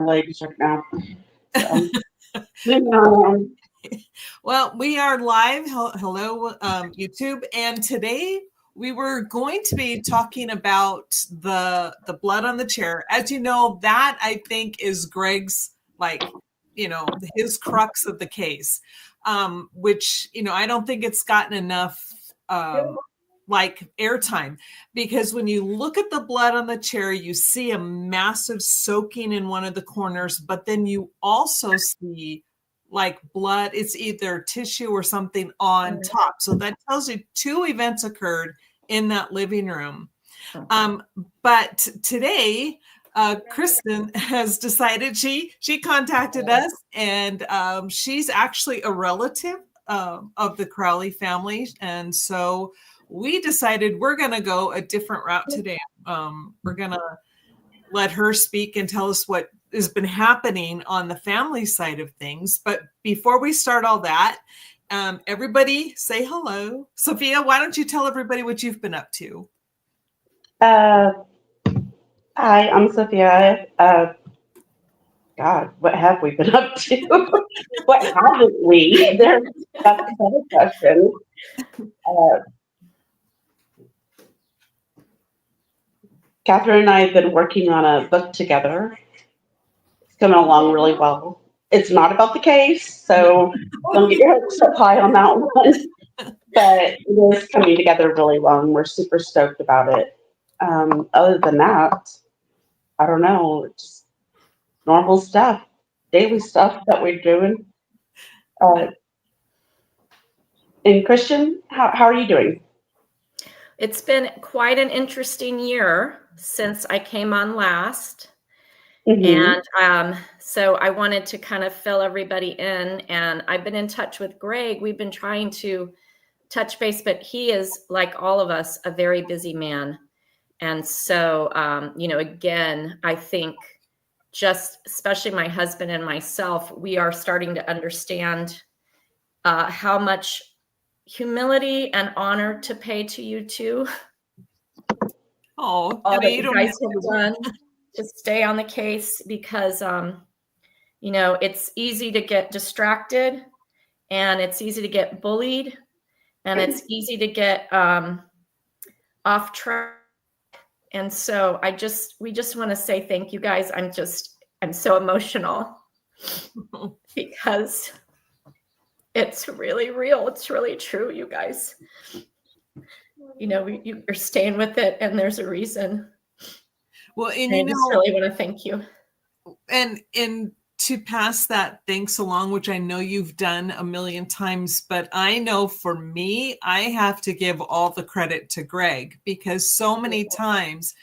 legs right now. So, you Well, we are live. Hello, YouTube. And today we were going to be talking about the blood on the chair. As you know, that I think is Greg's, his crux of the case, which, I don't think it's gotten enough airtime, because when you look at the blood on the chair, you see a massive soaking in one of the corners, but then you also see blood. It's either tissue or something on top. So that tells you two events occurred in that living room. But today, Kristin has decided, she contacted us, and she's actually a relative of the Crowley family. And so we decided we're going to go a different route today. We're going to let her speak and tell us what has been happening on the family side of things. But before we start all that, everybody say hello. Sophia, why don't you tell everybody what you've been up to? Hi, I'm Sophia. God, what have we been up to? What haven't we? That's a better question. Catherine and I have been working on a book together. It's coming along really well. It's not about the case, so don't get your hopes up high on that one. But it is coming together really well, and we're super stoked about it. Other than that, I don't know, just normal stuff, daily stuff that we're doing. And Kristin, how are you doing? It's been quite an interesting year since I came on last. Mm-hmm. And so I wanted to kind of fill everybody in, and I've been in touch with Greg. We've been trying to touch base, but he is, like all of us, a very busy man. And so, again, I think just especially my husband and myself, we are starting to understand how much humility and honor to pay to you two. Oh, all that you guys have done to stay on the case, because it's easy to get distracted, and it's easy to get bullied, and it's easy to get off track. And so we just want to say thank you guys. I'm so emotional because it's really real. It's really true, you guys. You're staying with it, and there's a reason. Well, and I just really want to thank you. And to pass that thanks along, which I know you've done a million times, but I know for me, I have to give all the credit to Greg, because so many times,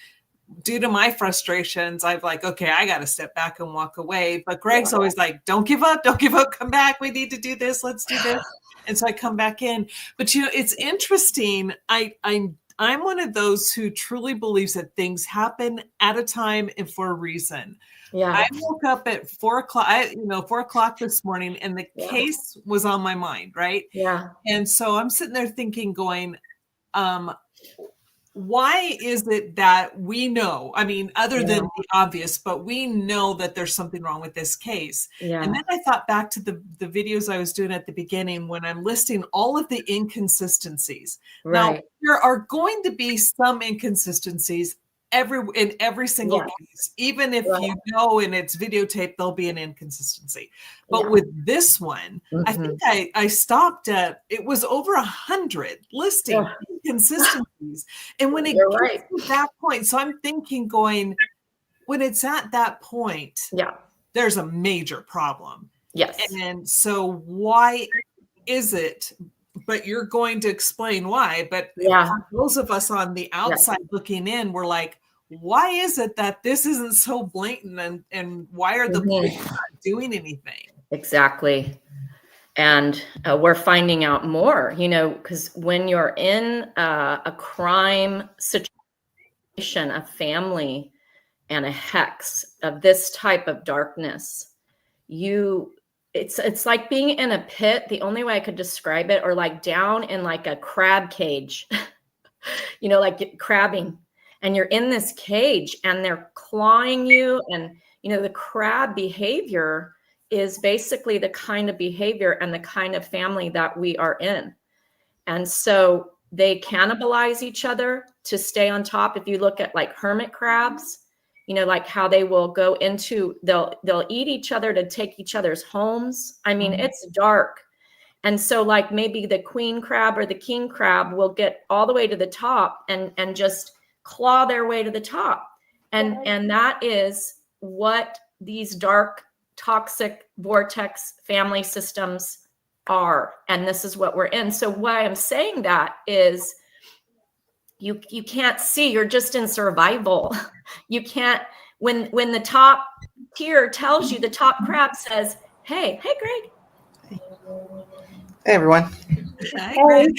due to my frustrations, I've okay, I got to step back and walk away. But Greg's always like, don't give up, come back. We need to do this. Let's do this. And so I come back in. But it's interesting. I'm one of those who truly believes that things happen at a time and for a reason. Yeah. I woke up at 4 o'clock, 4 o'clock this morning, and the case was on my mind, right? Yeah. And so I'm sitting there thinking, going, why is it that we know, other than the obvious, but we know that there's something wrong with this case? Yeah. And then I thought back to the videos I was doing at the beginning, when I'm listing all of the inconsistencies. Right. Now, there are going to be some inconsistencies in every single case. Even if you know and it's videotaped, there'll be an inconsistency. But with this one, I think I stopped at, it was over 100 listing inconsistencies. And when it gets to that point, so I'm thinking, going, when it's at that point, there's a major problem. Yes. And so why is it? But you're going to explain why. But for those of us on the outside looking in, we're like, why is it that this isn't so blatant, and why are the police not doing anything? Exactly. And we're finding out more, because when you're in a crime situation, a family, and a hex of this type of darkness, it's like being in a pit. The only way I could describe it, or like down in like a crab cage, like crabbing, and you're in this cage, and they're clawing you, and the crab behavior is basically the kind of behavior and the kind of family that we are in. And so they cannibalize each other to stay on top. If you look at like hermit crabs, like how they will go into, they'll eat each other to take each other's homes. I mean, it's dark. And so like maybe the queen crab or the king crab will get all the way to the top and just claw their way to the top. And that is what these dark, toxic vortex family systems are. And this is what we're in. So why I'm saying that is you can't see, you're just in survival. You can't, when the top tier tells you, the top crab says, hey, Greg. Hey, everyone. Hi, Greg.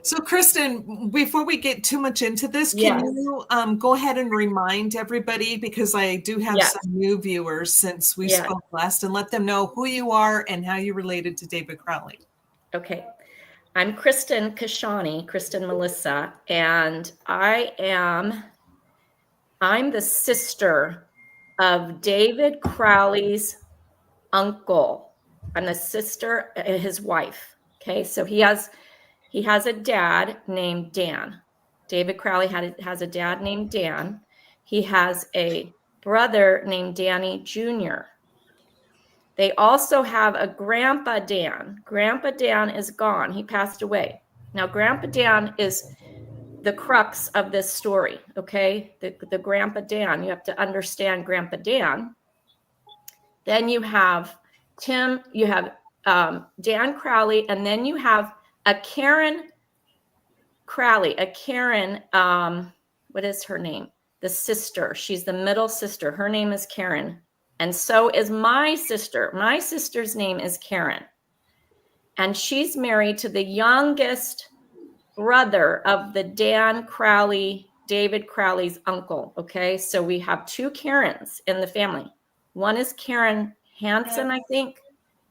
So, Kristin, before we get too much into this, can you go ahead and remind everybody, because I do have some new viewers since we spoke last, and let them know who you are and how you related to David Crowley. Okay. I'm Kristin Kashani, Kristin Melissa, and I'm the sister of David Crowley's uncle. I'm the sister, his wife. Okay, so he has a dad named Dan. David Crowley has a dad named Dan. He has a brother named Danny Jr. They also have a Grandpa Dan. Grandpa Dan is gone. He passed away. Now, Grandpa Dan is the crux of this story, okay? The Grandpa Dan. You have to understand Grandpa Dan. Then you have Tim, you have Dan Crowley, and then you have a Karen Crowley, what is her name? The sister. She's the middle sister. Her name is Karen. And so is my sister. My sister's name is Karen. And she's married to the youngest brother of the Dan Crowley, David Crowley's uncle. Okay, so we have two Karens in the family. One is Karen Hansen, I think,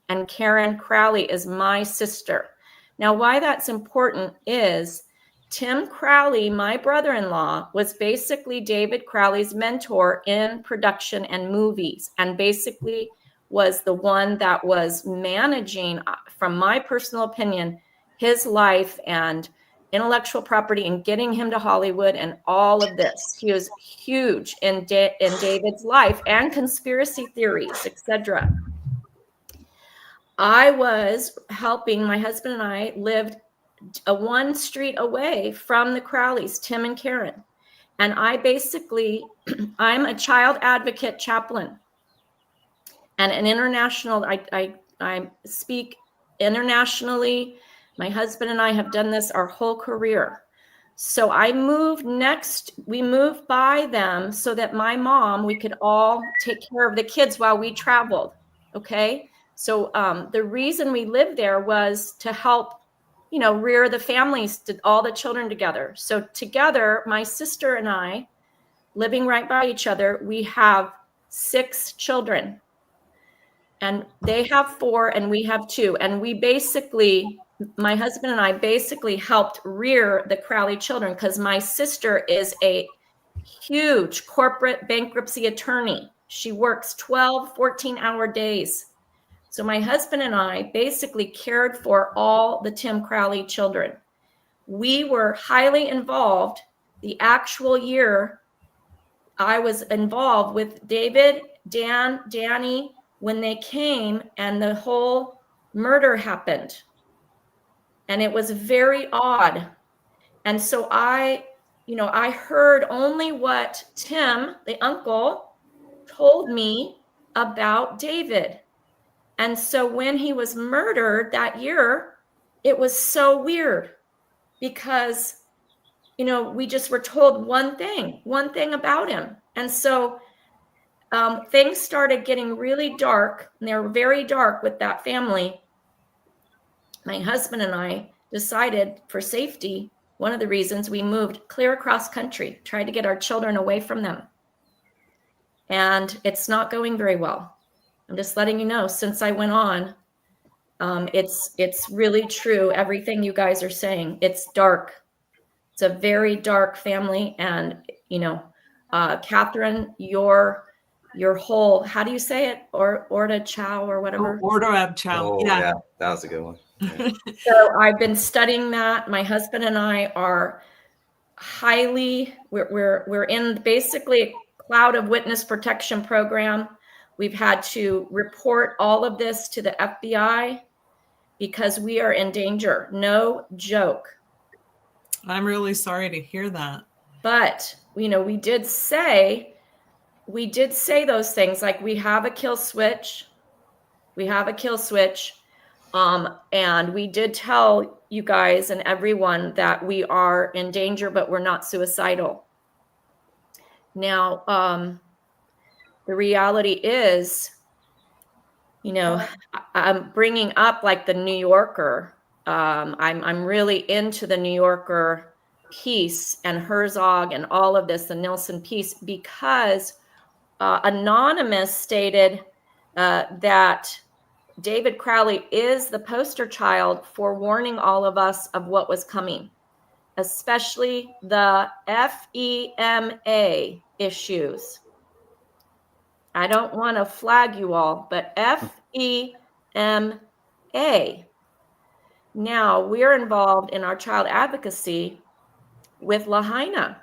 and Karen Crowley is my sister. Now, why that's important is Tim Crowley, my brother-in-law, was basically David Crowley's mentor in production and movies, and basically was the one that was managing, from my personal opinion, his life and intellectual property and getting him to Hollywood and all of this. He was huge in David's life and conspiracy theories, etc. I was helping, my husband and I lived one street away from the Crowleys, Tim and Karen. And I'm a child advocate chaplain and an international, I speak internationally. My husband and I have done this our whole career. So we moved by them so that my mom, we could all take care of the kids while we traveled. Okay. So the reason we lived there was to help, rear the families, all the children together. So together, my sister and I, living right by each other, we have 6 children. And they have 4 and we have 2. And my husband and I basically helped rear the Crowley children because my sister is a huge corporate bankruptcy attorney. She works 12, 14-hour days. So my husband and I basically cared for all the Tim Crowley children. We were highly involved. The actual year I was involved with David, Dan, Danny, when they came and the whole murder happened. And it was very odd. And so I heard only what Tim, the uncle, told me about David. And so when he was murdered that year, it was so weird because, we just were told one thing about him. And so things started getting really dark, and they were very dark with that family. My husband and I decided for safety, one of the reasons we moved clear across country, tried to get our children away from them. And it's not going very well. I'm just letting you know, since I went on, it's really true. Everything you guys are saying, it's dark. It's a very dark family. And, Catherine, your whole, how do you say it? Orda Chow or whatever. Order ab chow. Oh, yeah, that was a good one. Yeah. So I've been studying that. My husband and I are we're in basically a cloud of witness protection program. We've had to report all of this to the FBI because we are in danger. No joke. I'm really sorry to hear that. But, we did say those things, like we have a kill switch. And we did tell you guys and everyone that we are in danger, but we're not suicidal. Now, the reality is, I'm bringing up like the New Yorker. I'm really into the New Yorker piece and Herzog and all of this, the Nilsson piece, because Anonymous stated that David Crowley is the poster child for warning all of us of what was coming, especially the FEMA issues. I don't want to flag you all, but FEMA. Now we're involved in our child advocacy with Lahaina.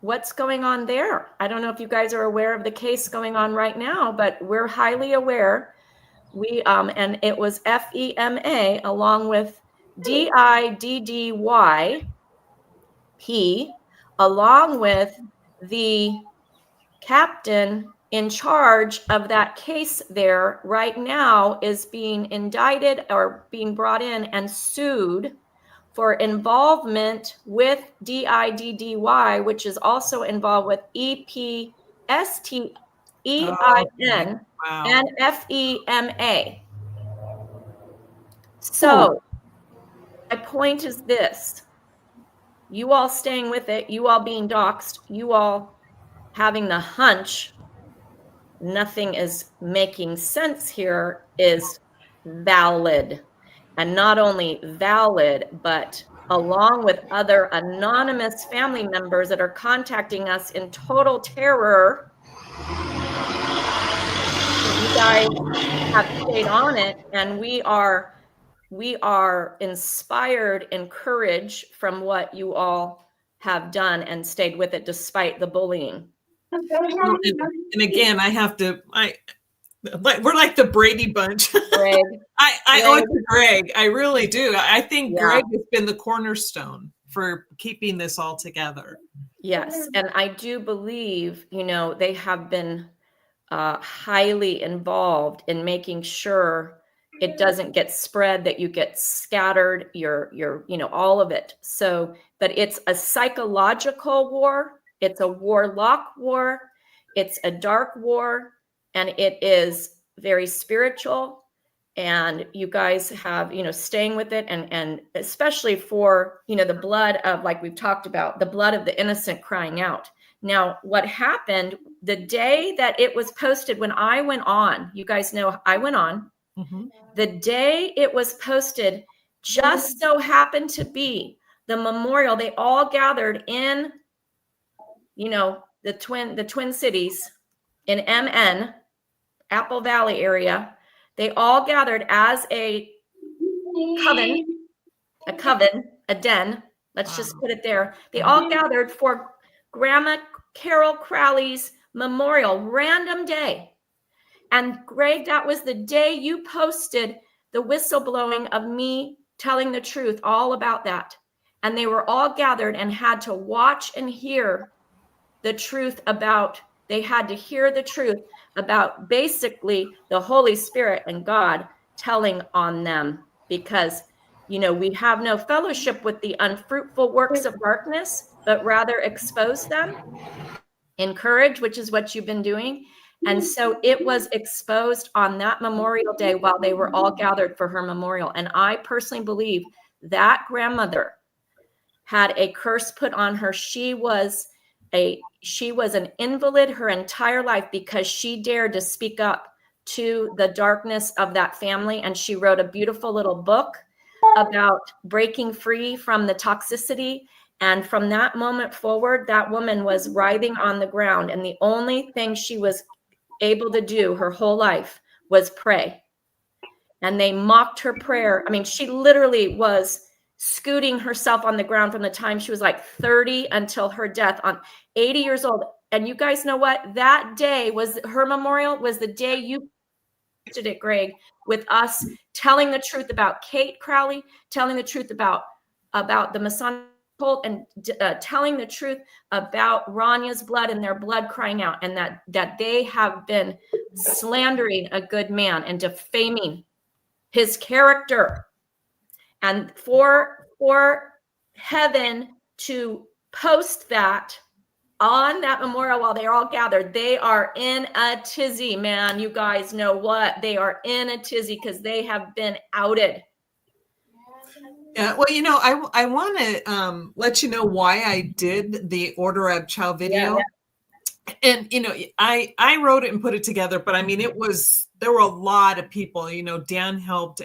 What's going on there? I don't know if you guys are aware of the case going on right now, but we're highly aware. And it was FEMA along with DIDDYP, along with the captain in charge of that case there right now is being indicted or being brought in and sued for involvement with DIDDY, which is also involved with EPSTEIN and FEMA. So my point is this: you all staying with it, you all being doxxed, you all having the hunch nothing is making sense here is valid. And not only valid, but along with other anonymous family members that are contacting us in total terror, you guys have stayed on it, and we are inspired, encouraged from what you all have done and stayed with it despite the bullying. And again, we're like the Brady Bunch. Greg, I owe it to Greg. I really do. I think Greg has been the cornerstone for keeping this all together. Yes. And I do believe, they have been highly involved in making sure it doesn't get spread, that you get scattered, all of it. So, but it's a psychological war. It's a warlock war. It's a dark war, and it is very spiritual. And you guys have, staying with it, and especially for, the blood of, like we've talked about, the blood of the innocent crying out. Now, what happened the day that it was posted, when I went on, you guys know I went on, the day it was posted just so happened to be the memorial. They all gathered in, the Twin Cities in MN, Apple Valley area. They all gathered as a den. Let's just put it there. They all gathered for Grandma Carol Crowley's memorial, random day. And Greg, that was the day you posted the whistleblowing of me telling the truth all about that. And they were all gathered and had to watch and hear the truth about, they had to hear the truth about basically the Holy Spirit and God telling on them, because, we have no fellowship with the unfruitful works of darkness, but rather expose them, encourage, which is what you've been doing. And so it was exposed on that Memorial Day while they were all gathered for her memorial. And I personally believe that grandmother had a curse put on her. She was an invalid her entire life because she dared to speak up to the darkness of that family. And she wrote a beautiful little book about breaking free from the toxicity. And from that moment forward, that woman was writhing on the ground. And the only thing she was able to do her whole life was pray. And they mocked her prayer. I mean, she literally was scooting herself on the ground from the time she was like 30 until her death on 80 years old. And you guys know what? That day was her memorial, was the day you did it, Greg, with us telling the truth about Kate Crowley, telling the truth about the Masonic cult, and telling the truth about Ranya's blood and their blood crying out, and that they have been slandering a good man and defaming his character. And for heaven to post that on that memorial while they're all gathered, they are in a tizzy, man. You guys know what? They are in a tizzy because they have been outed. Yeah, well, I want to let you know why I did the Order of Chow video. Yeah. And, I wrote it and put it together, but I mean, there were a lot of people, Dan helped,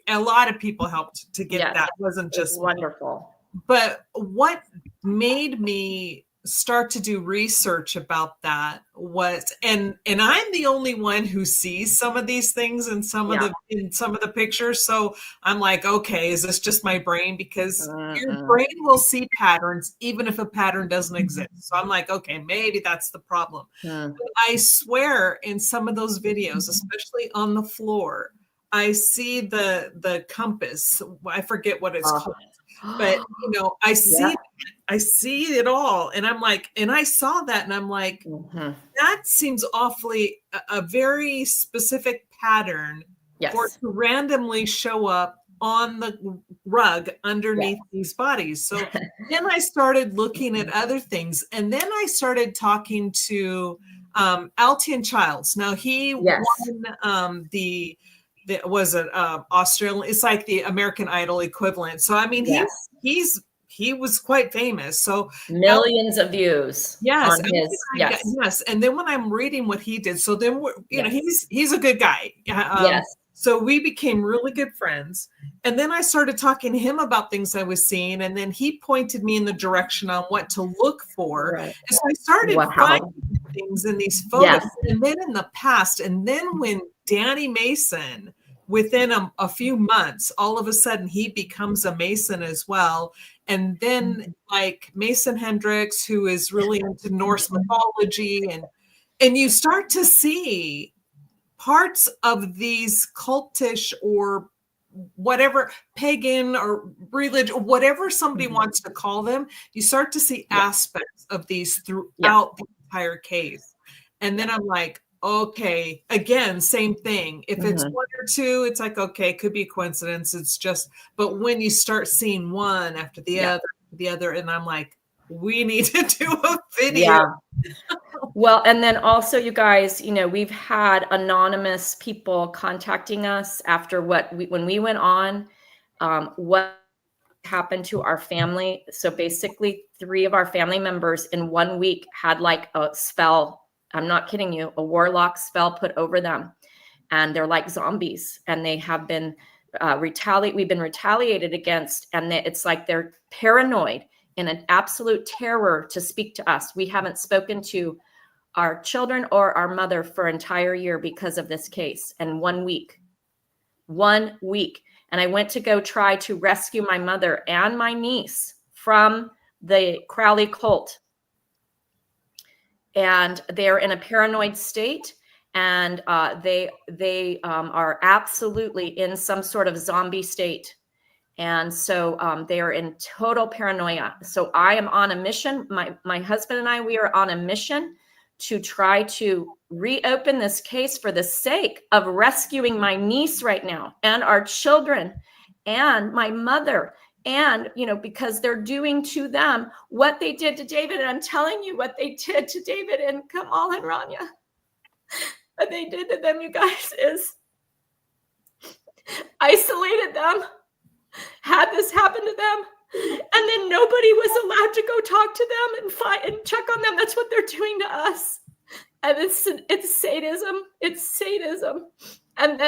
a lot of people helped to get that. It wasn't just wonderful. But what made me start to do research about that was, and I'm the only one who sees some of these things in some of the pictures. So I'm like, okay, is this just my brain? Because your brain will see patterns even if a pattern doesn't exist. So I'm like, okay, maybe that's the problem. But I swear in some of those videos, especially on the floor, I see the compass. I forget what it's called. But I see it all, and I'm like, and I saw that, and I'm like, that seems awfully a very specific pattern for it to randomly show up on the rug underneath these bodies. So then I started looking at other things, and then I started talking to Altian Childs. Now he won was it Australian? It's like the American Idol equivalent. So I mean, he was quite famous. So millions of views. Yes, on his, yes. And then when I'm reading what he did, so then he's a good guy. So we became really good friends. And then I started talking to him about things I was seeing, and then he pointed me in the direction on what to look for. And so I started finding things in these photos, and then in the past, and then when Danny Mason, within a few months, all of a sudden he becomes a Mason as well. And then like Mason Hendricks, who is really into Norse mythology, and you start to see parts of these cultish or whatever, pagan or religion, whatever somebody wants to call them, you start to see aspects of these throughout the entire case. And then I'm like, okay, again, same thing. If it's one or two, it's like, okay, it could be a coincidence. It's just, but when you start seeing one after the other, and I'm like, we need to do a video. Well, and then also, you guys, we've had anonymous people contacting us after when we went on, what happened to our family. So basically 3 of our family members in 1 week had like a spell. I'm not kidding you, a warlock spell put over them, and they're like zombies, and they have been we've been retaliated against, and it's like they're paranoid and an absolute terror to speak to us. We haven't spoken to our children or our mother for an entire year because of this case. And 1 week. And I went to go try to rescue my mother and my niece from the Crowley cult. And they're in a paranoid state, and they are absolutely in some sort of zombie state. And so they are in total paranoia. So I am on a mission. My husband and I, we are on a mission to try to reopen this case for the sake of rescuing my niece right now, and our children, and my mother. And, because they're doing to them what they did to David. And I'm telling you what they did to David and Kamal and Rania. What they did to them, you guys, is isolated them, had this happen to them, and then nobody was allowed to go talk to them and find and check on them. That's what they're doing to us. And it's sadism. It's sadism. And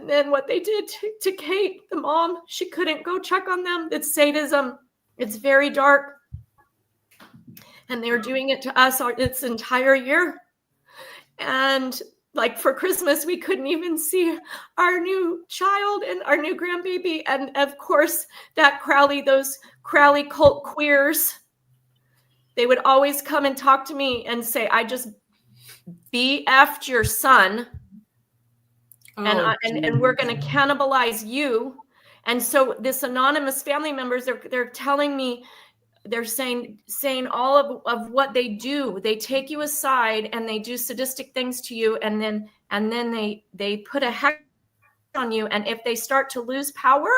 then what they did to Kate, the mom, she couldn't go check on them. It's sadism. It's very dark. And they were doing it to us this entire year. And like for Christmas, we couldn't even see our new child and our new grandbaby. And of course, those Crowley cult queers, they would always come and talk to me and say, I just BF'd your son. And we're going to cannibalize you. And so this anonymous family members, they're telling me, they're saying all of what they do. They take you aside and they do sadistic things to you, and then they put a hex on you. And if they start to lose power,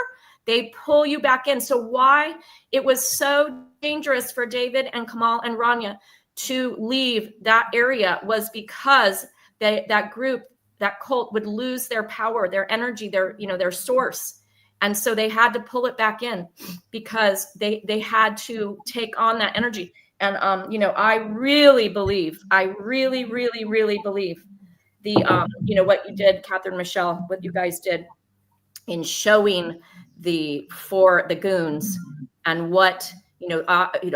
they pull you back in. So why it was so dangerous for David and Kamal and Rania to leave that area was because that group, that cult, would lose their power, their energy, their source. And so they had to pull it back in because they had to take on that energy. And, I really believe the, what you did, Catherine, Michelle, what you guys did in showing for the goons and what,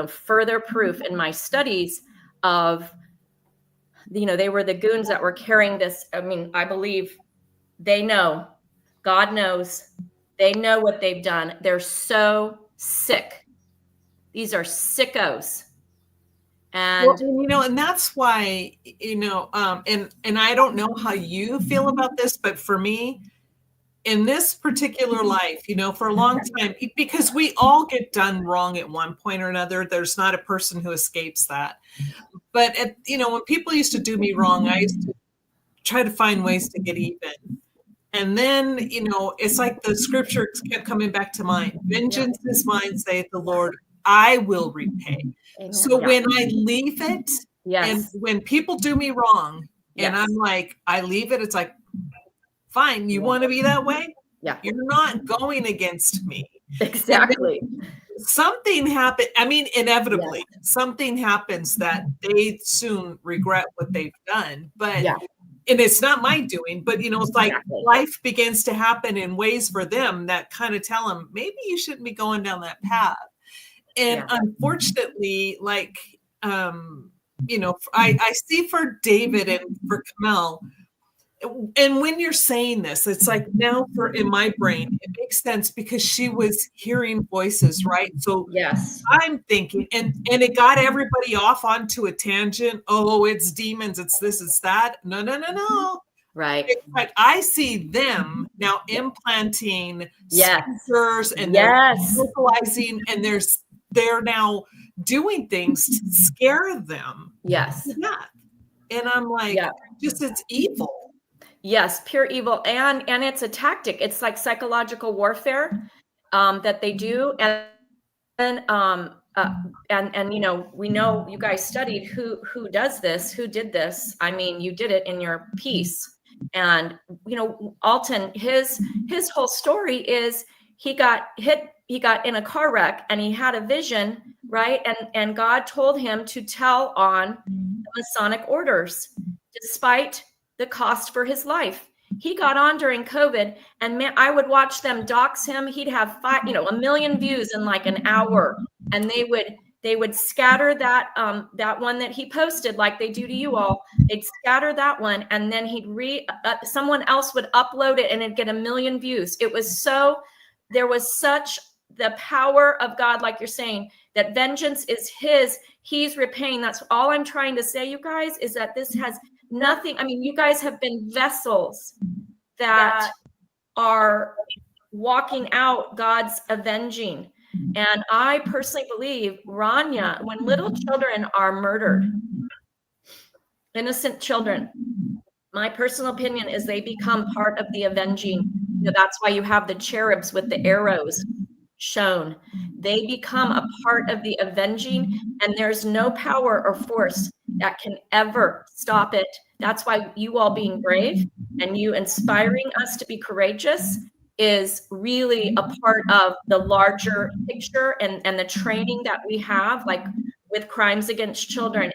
further proof in my studies of, they were the goons that were carrying this. I mean, I believe they know, God knows, they know what they've done. They're so sick. These are sickos. And, and that's why, and I don't know how you feel about this, but for me, in this particular life, for a long time, because we all get done wrong at one point or another, there's not a person who escapes that. But, when people used to do me wrong, I used to try to find ways to get even. And then, it's like the scripture kept coming back to mind. Vengeance is mine, saith the Lord, I will repay. Amen. So when I leave it, and when people do me wrong, and I'm like, I leave it, it's like, fine, you want to be that way? Yeah. You're not going against me. Exactly. Something happened. I mean, inevitably, something happens that they soon regret what they've done. But and it's not my doing, but it's like life begins to happen in ways for them that kind of tell them maybe you shouldn't be going down that path. And unfortunately, like I see for David and for Kamal, and when you're saying this, it's like now in my brain, it makes sense because she was hearing voices, right? So I'm thinking, and it got everybody off onto a tangent. Oh, it's demons. It's this, it's that. No. Right. It's like I see them now implanting sensors and they're vocalizing, and they're now doing things to scare them. Yes. Yeah. And I'm like, just it's evil. Yes, pure evil. And it's a tactic. It's like psychological warfare that they do. And we know you guys studied who does this, who did this. I mean, you did it in your piece. And, Alton, his whole story is he got in a car wreck and he had a vision, right? And God told him to tell on the Masonic orders, despite the cost for his life. He got on during COVID, and man, I would watch them dox him. He'd have 1 million views in like an hour, and they would scatter that one that he posted, like they do to you all. They'd scatter that one, and then someone else would upload it, and it'd get 1 million views. There was such the power of God, like you're saying, that vengeance is His. He's repaying. That's all I'm trying to say, you guys, is that this has nothing. I mean, you guys have been vessels that are walking out God's avenging. And I personally believe, Rania, when little children are murdered, innocent children, my personal opinion is they become part of the avenging. That's why you have the cherubs with the arrows shown. They become a part of the avenging, and there's no power or force that can ever stop it. That's why you all being brave and you inspiring us to be courageous is really a part of the larger picture and the training that we have, like with crimes against children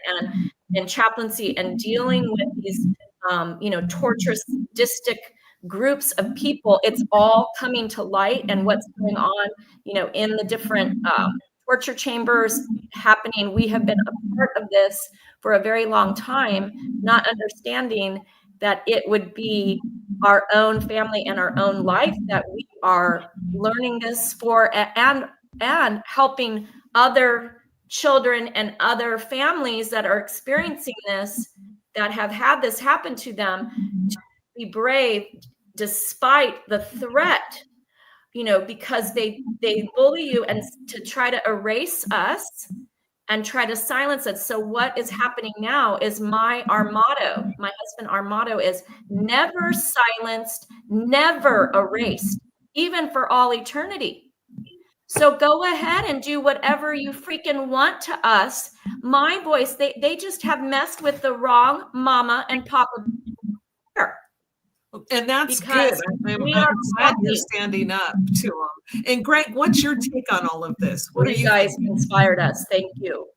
and chaplaincy and dealing with these torturous, sadistic groups of people. It's all coming to light, and what's going on, in the different torture chambers happening. We have been a part of this for a very long time, not understanding that it would be our own family and our own life that we are learning this for, and helping other children and other families that are experiencing this, that have had this happen to them, to be brave despite the threat, because they bully you and to try to erase us and try to silence us. So what is happening now is our motto, my husband, our motto is never silenced, never erased, even for all eternity. So go ahead and do whatever you freaking want to us. My boys, they just have messed with the wrong mama and papa. And that's Because good. I'm we are glad you're happy. standing up to them. And Greg, what's your take on all of this? What are You you guys thinking? inspired us. Thank you.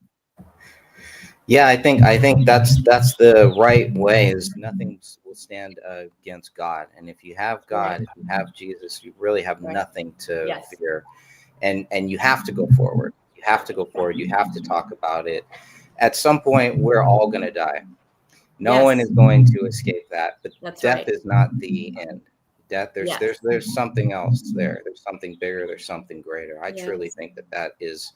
Yeah, I think that's the right way. Is nothing will stand against God, and if you have God, if you have Jesus, you really have nothing to fear, and you have to go forward. You have to go forward. You have to talk about it. At some point, we're all going to die. No one is going to escape that. But death is not the end. Death, there's something else there. There's something bigger. There's something greater. I truly think that is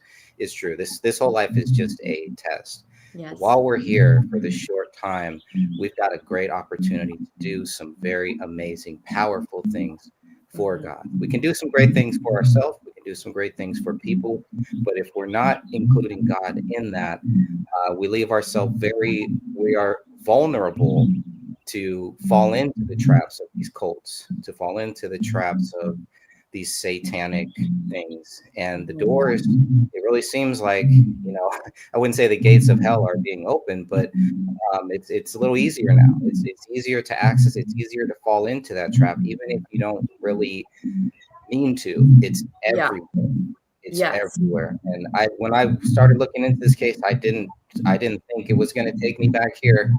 true. This whole life is just a test. Yes. While we're here for this short time, we've got a great opportunity to do some very amazing, powerful things for God. We can do some great things for ourselves. We can do some great things for people. But if we're not including God in that, we leave ourselves we are vulnerable to fall into the traps of these cults, to fall into the traps of these satanic things. And the doors, it really seems like, I wouldn't say the gates of hell are being opened, but it's a little easier now. It's easier to access. It's easier to fall into that trap, even if you don't really mean to. It's everywhere. It's everywhere. And when I started looking into this case, I didn't think it was going to take me back here.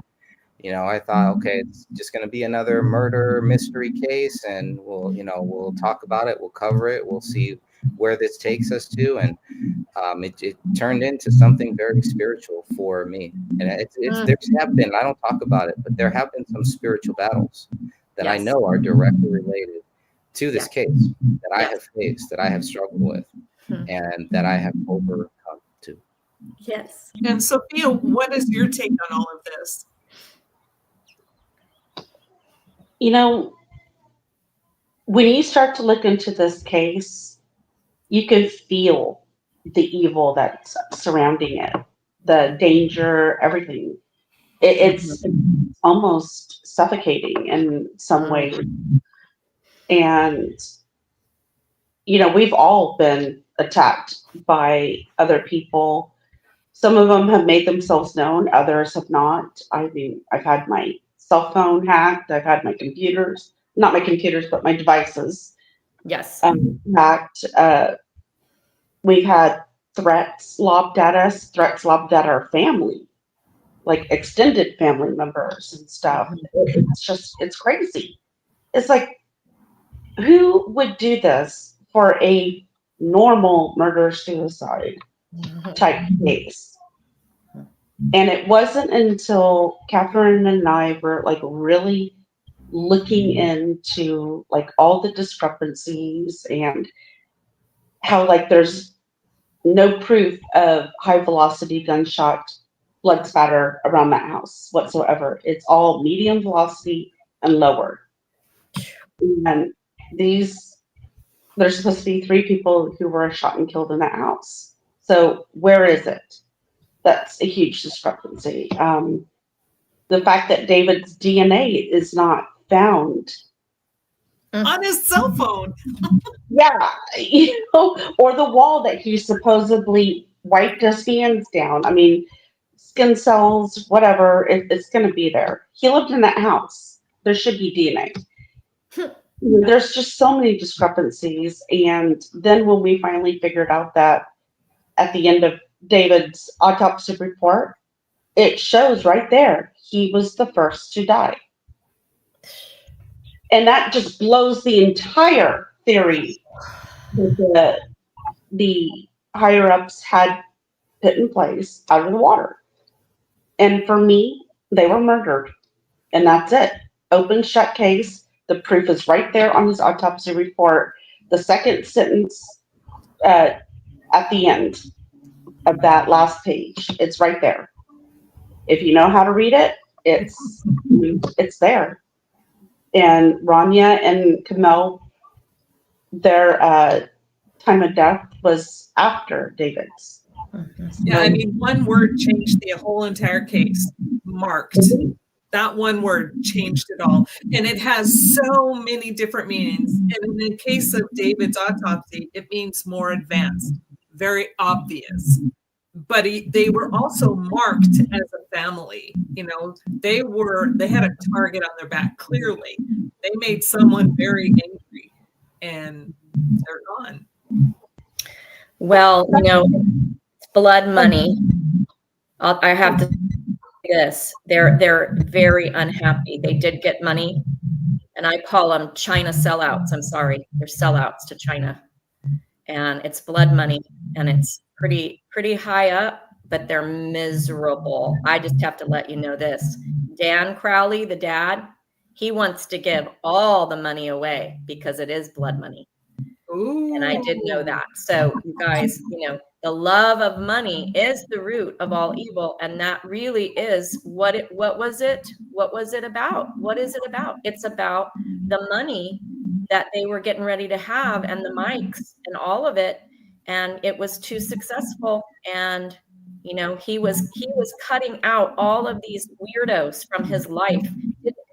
I thought, okay, it's just going to be another murder mystery case, and we'll talk about it, we'll cover it, we'll see where this takes us to, and it turned into something very spiritual for me. And there's have been, I don't talk about it, but there have been some spiritual battles that I know are directly related to this case that I have faced, that I have struggled with, and that I have overcome too. Yes. And Sophia, what is your take on all of this? When you start to look into this case, you can feel the evil that's surrounding it, the danger, everything. It's almost suffocating in some ways. And, we've all been attacked by other people. Some of them have made themselves known, others have not. I mean, I've had my cell phone hacked, I've had my computers, not my computers, but my devices hacked. We've had threats lobbed at us, threats lobbed at our family, like extended family members and stuff. It's crazy. It's like, who would do this for a normal murder-suicide type case? And it wasn't until Catherine and I were like really looking into like all the discrepancies and how like there's no proof of high velocity gunshot blood spatter around that house whatsoever. It's all medium velocity and lower. And there's supposed to be 3 people who were shot and killed in that house. So where is it? That's a huge discrepancy. The fact that David's DNA is not found on his cell phone. Or the wall that he supposedly wiped his hands down. I mean, skin cells, whatever, it's going to be there. He lived in that house. There should be DNA. There's just so many discrepancies. And then when we finally figured out that at the end of David's autopsy report, it shows right there, he was the first to die. And that just blows the entire theory that the higher ups had put in place out of the water. And for me, they were murdered. And that's it. Open shut case. The proof is right there on his autopsy report. The second sentence at the end of that last page, it's right there. If you know how to read it, it's there. And Rania and Kamel, their time of death was after David's. Yeah, I mean, one word changed the whole entire case. Marked. That one word changed it all. And it has so many different meanings. And in the case of David's autopsy, it means more advanced, very obvious. But they were also marked as a family. You know, they had a target on their back, clearly. They made someone very angry, and they're gone. Well, you know, blood money. I have to say this. They're very unhappy. They did get money, and I call them China sellouts. I'm sorry, they're sellouts to China, and it's blood money, and it's pretty high up, but they're miserable. I just have to let you know this. Dan Crowley, the dad, he wants to give all the money away because it is blood money. Ooh. And I didn't know that. So you guys, you know, the love of money is the root of all evil. And that really is what was it about? What is it about? It's about the money that they were getting ready to have and the mics and all of it. And it was too successful. And, you know, he was cutting out all of these weirdos from his life.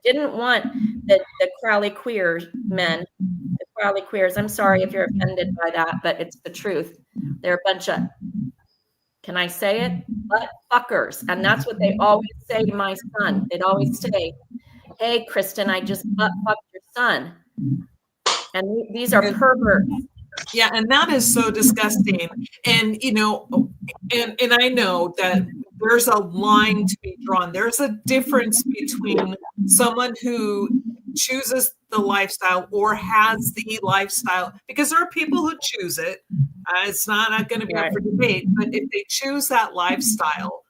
Didn't want the Crowley queer men, the Crowley queers. I'm sorry if you're offended by that, but it's the truth. They're a bunch of, can I say it? Butt fuckers. And that's what they always say to my son. They'd always say, hey, Kristin, I just butt fucked your son. And these are perverts. Yeah, and that is so disgusting. And, you know, and I know that there's a line to be drawn. There's a difference between someone who chooses the lifestyle or has the lifestyle, because there are people who choose it. It's not going to be up for debate, but if they choose that lifestyle,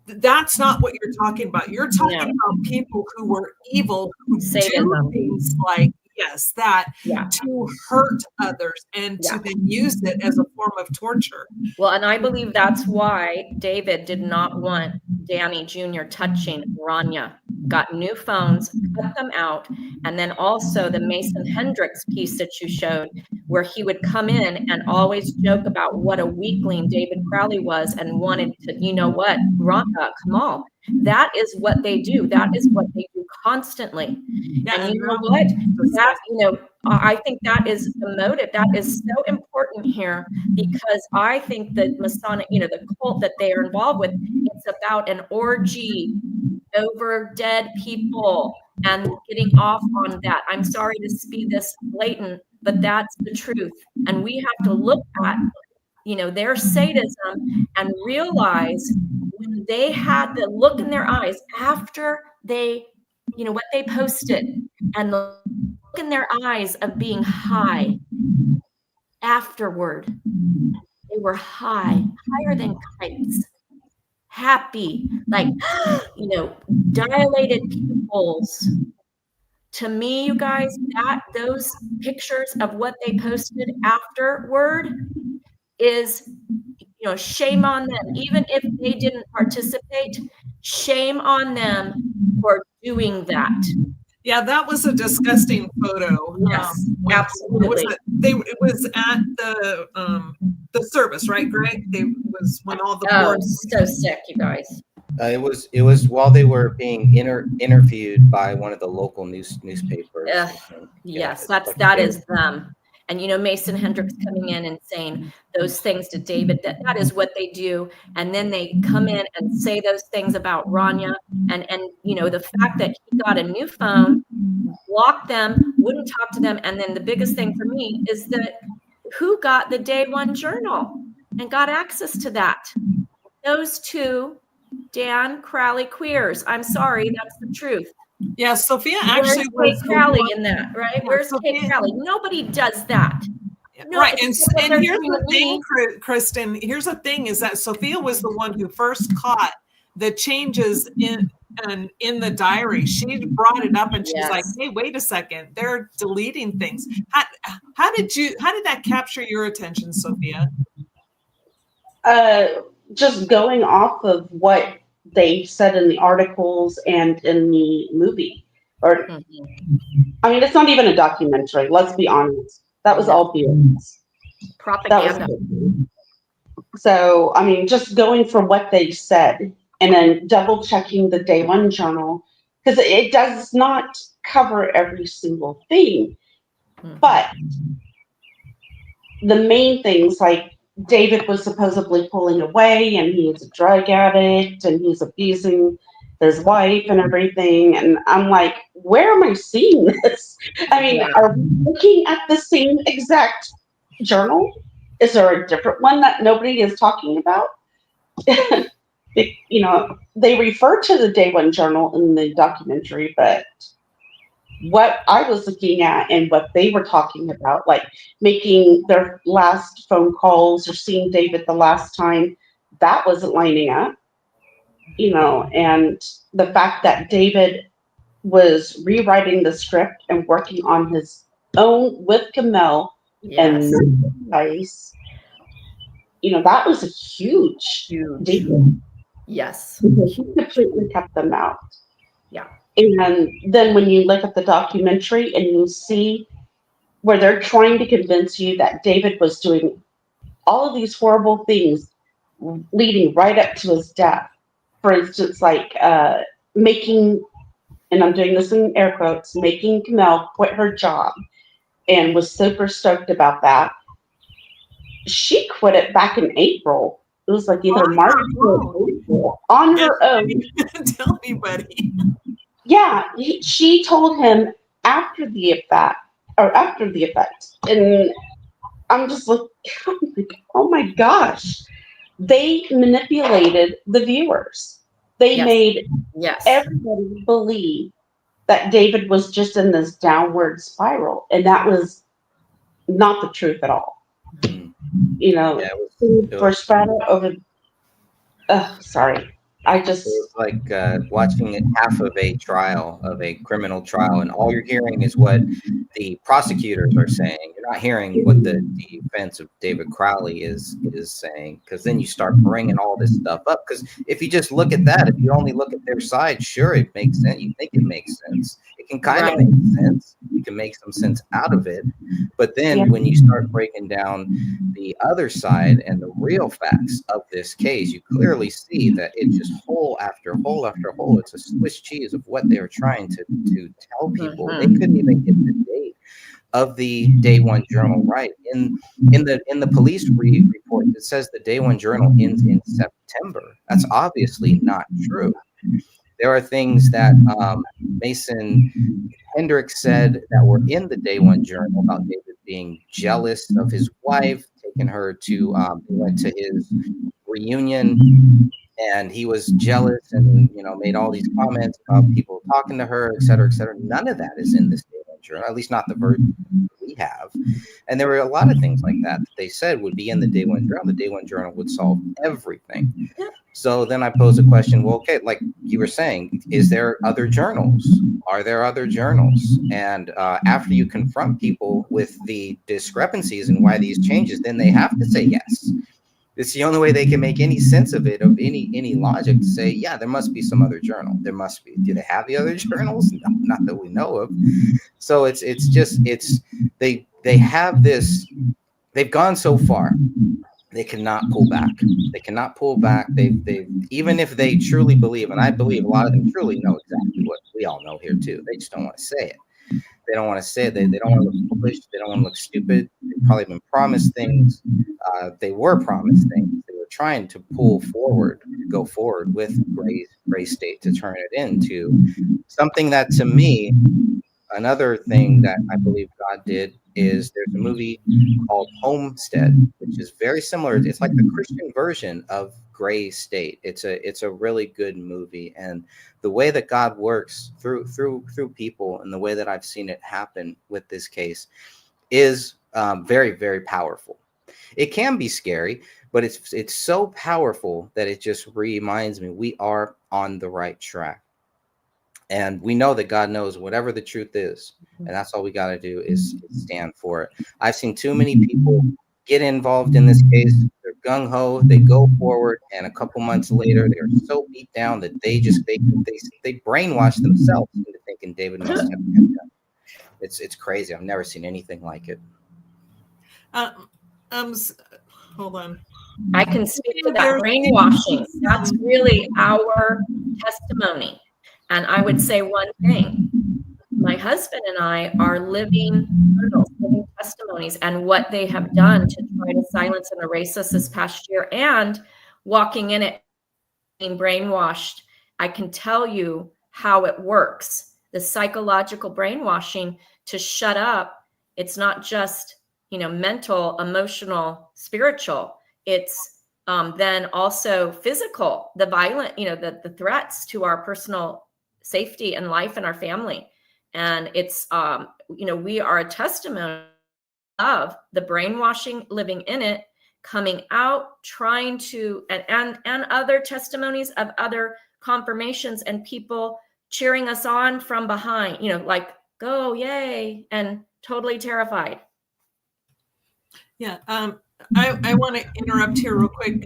that's not what you're talking about. You're talking about people who were evil, who do things like, yes, that to hurt others and to then use it as a form of torture. Well, and I believe that's why David did not want Danny Jr. touching Rania. Got new phones, cut them out, and then also the Mason Hendricks piece that you showed, where he would come in and always joke about what a weakling David Crowley was and wanted to, you know what, Rania, come on. That is what they do. That is what they do constantly. Yeah, and you know what? That, you know, I think that is the motive. That is so important here, because I think the Masonic, you know, the cult that they are involved with, it's about an orgy over dead people and getting off on that. I'm sorry to be this blatant, but that's the truth. And we have to look at, you know, their sadism and realize when they had the look in their eyes after they, you know, what they posted, and the look in their eyes of being high afterward. They were higher than kites, happy, like, you know, dilated pupils. To me, you guys, those pictures of what they posted afterward is, you know, shame on them. Even if they didn't participate, shame on them for doing that. Yeah, that was a disgusting photo. Yes, absolutely. It was at the service, right, Greg? It was when all the boards. So sick, you guys. It was while they were being interviewed by one of the local newspapers. Yes, that is them. And, you know, Mason Hendricks coming in and saying those things to David, that is what they do. And then they come in and say those things about Rania. And, you know, the fact that he got a new phone, blocked them, wouldn't talk to them. And then the biggest thing for me is that who got the Day One Journal and got access to that? Those two Dan Crowley queers. I'm sorry, that's the truth. Yeah, Sophia actually was Kate Crowley in that, right? Where's Kate Crowley? Nobody does that. No, right. it's And what here's they're the thing, doing. Kristen. Here's the thing: is that Sophia was the one who first caught the changes in the diary. She brought it up, and she's like, Yes. "Hey, wait a second! They're deleting things." How did that capture your attention, Sophia? Just going off of what they said in the articles and in the movie. Or, I mean, it's not even a documentary. Let's be honest. That was all BS. Propaganda. So, I mean, just going from what they said and then double checking the day one journal, because it does not cover every single thing. But the main things, like David was supposedly pulling away and he was a drug addict and he's abusing his wife and everything. And I'm like, where am I seeing this? I mean, are we looking at the same exact journal? Is there a different one that nobody is talking about? You know, they refer to the day one journal in the documentary, but what I was looking at and what they were talking about, like making their last phone calls or seeing David the last time, that wasn't lining up, you know, and the fact that David was rewriting the script and working on his own with Kamel and Dice, you know, that was a huge deal. Yes. He completely kept them out. Yeah. And then when you look at the documentary and you see where they're trying to convince you that David was doing all of these horrible things leading right up to his death. For instance, like making, and I'm doing this in air quotes, making Kamel quit her job and was super stoked about that. She quit it back in April. It was like either March or April on her own. Tell anybody. Yeah, she told him after the effect, and I'm just like, oh my gosh, they manipulated the viewers. They made everybody believe that David was just in this downward spiral, and that was not the truth at all. You know, for Sparrow over. Sorry. It was like watching half of a trial, of a criminal trial, and all you're hearing is what the prosecutors are saying. You're not hearing what the defense of David Crowley is saying, because then you start bringing all this stuff up. Because if you just look at that, if you only look at their side, sure, it makes sense. You think it makes sense. It can kind of make sense. You can make some sense out of it. But then when you start breaking down the other side and the real facts of this case, you clearly see that it's just hole after hole after hole. It's a Swiss cheese of what they're trying to tell people. They couldn't even get the date of the Day One Journal right. In the police report, it says the Day One Journal ends in September. That's obviously not true. There are things that Mason Hendricks said that were in the Day One Journal about David being jealous of his wife, taking her to he went to his reunion and he was jealous and, you know, made all these comments about people talking to her, et cetera, et cetera. None of that is in this Day One Journal, at least not the version we have. And there were a lot of things like that they said would be in the Day One Journal. The Day One Journal would solve everything. So then I posed a question, well, okay, like you were saying, is there other journals? Are there other journals? And after you confront people with the discrepancies and why these changes, then they have to say yes. It's the only way they can make any sense of it, of any logic, to say, yeah, there must be some other journal. There must be. Do they have the other journals? No, not that we know of. So it's they have this. They've gone so far. They cannot pull back. They cannot pull back. They even if they truly believe, and I believe a lot of them truly know exactly what we all know here too. They just don't want to say it. They don't want to say it. They don't want to look foolish. They don't want to look stupid. They've probably been promised things. They were promised things. They were trying to go forward with Gray State to turn it into something that, to me, another thing that I believe God did is there's a movie called Homestead, which is very similar. It's like the Christian version of Gray State. It's a really good movie, and the way that God works through people and the way that I've seen it happen with this case is very, very powerful. It can be scary, but it's so powerful that it just reminds me we are on the right track. And we know that God knows whatever the truth is. And that's all we got to do is stand for it. I've seen too many people get involved in this case. They're gung ho, they go forward, and a couple months later, they're so beat down that they brainwash themselves into thinking David must have been done. It's crazy. I've never seen anything like it. Hold on. I can speak to that brainwashing. That's really our testimony. And I would say one thing. My husband and I are living journals, living testimonies, and what they have done to try to silence and erase us this past year, and walking in it, being brainwashed. I can tell you how it works. The psychological brainwashing to shut up. It's not just, mental, emotional, spiritual. It's then also physical, the violent, the threats to our personal safety and life and our family. And it's, we are a testimony of the brainwashing, living in it, coming out, trying to, and other testimonies of other confirmations and people cheering us on from behind, like, go, yay, and totally terrified. Yeah. I want to interrupt here real quick.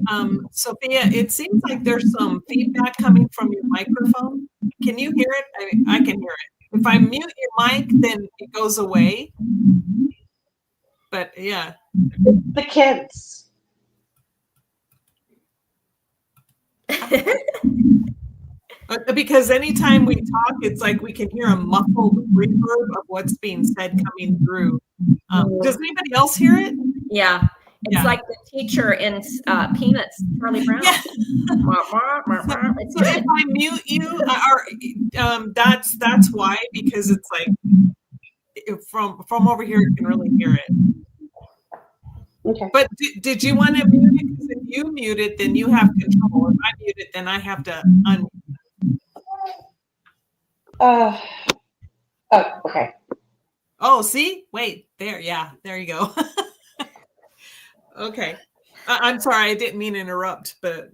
Sophia, it seems like there's some feedback coming from your microphone. Can you hear it? I can hear it. If I mute your mic, then it goes away. But yeah. The kids. Because anytime we talk, it's like we can hear a muffled reverb of what's being said coming through. Does anybody else hear it? Yeah. It's like the teacher in Peanuts, Charlie Brown. Yeah. So if I mute you, that's why, because it's like from over here, you can really hear it. Okay. But did you want to mute it? Because if you mute it, then you have control. If I mute it, then I have to unmute. Okay. Oh, see? Wait, there. Yeah, there you go. Okay. I'm sorry, I didn't mean to interrupt, but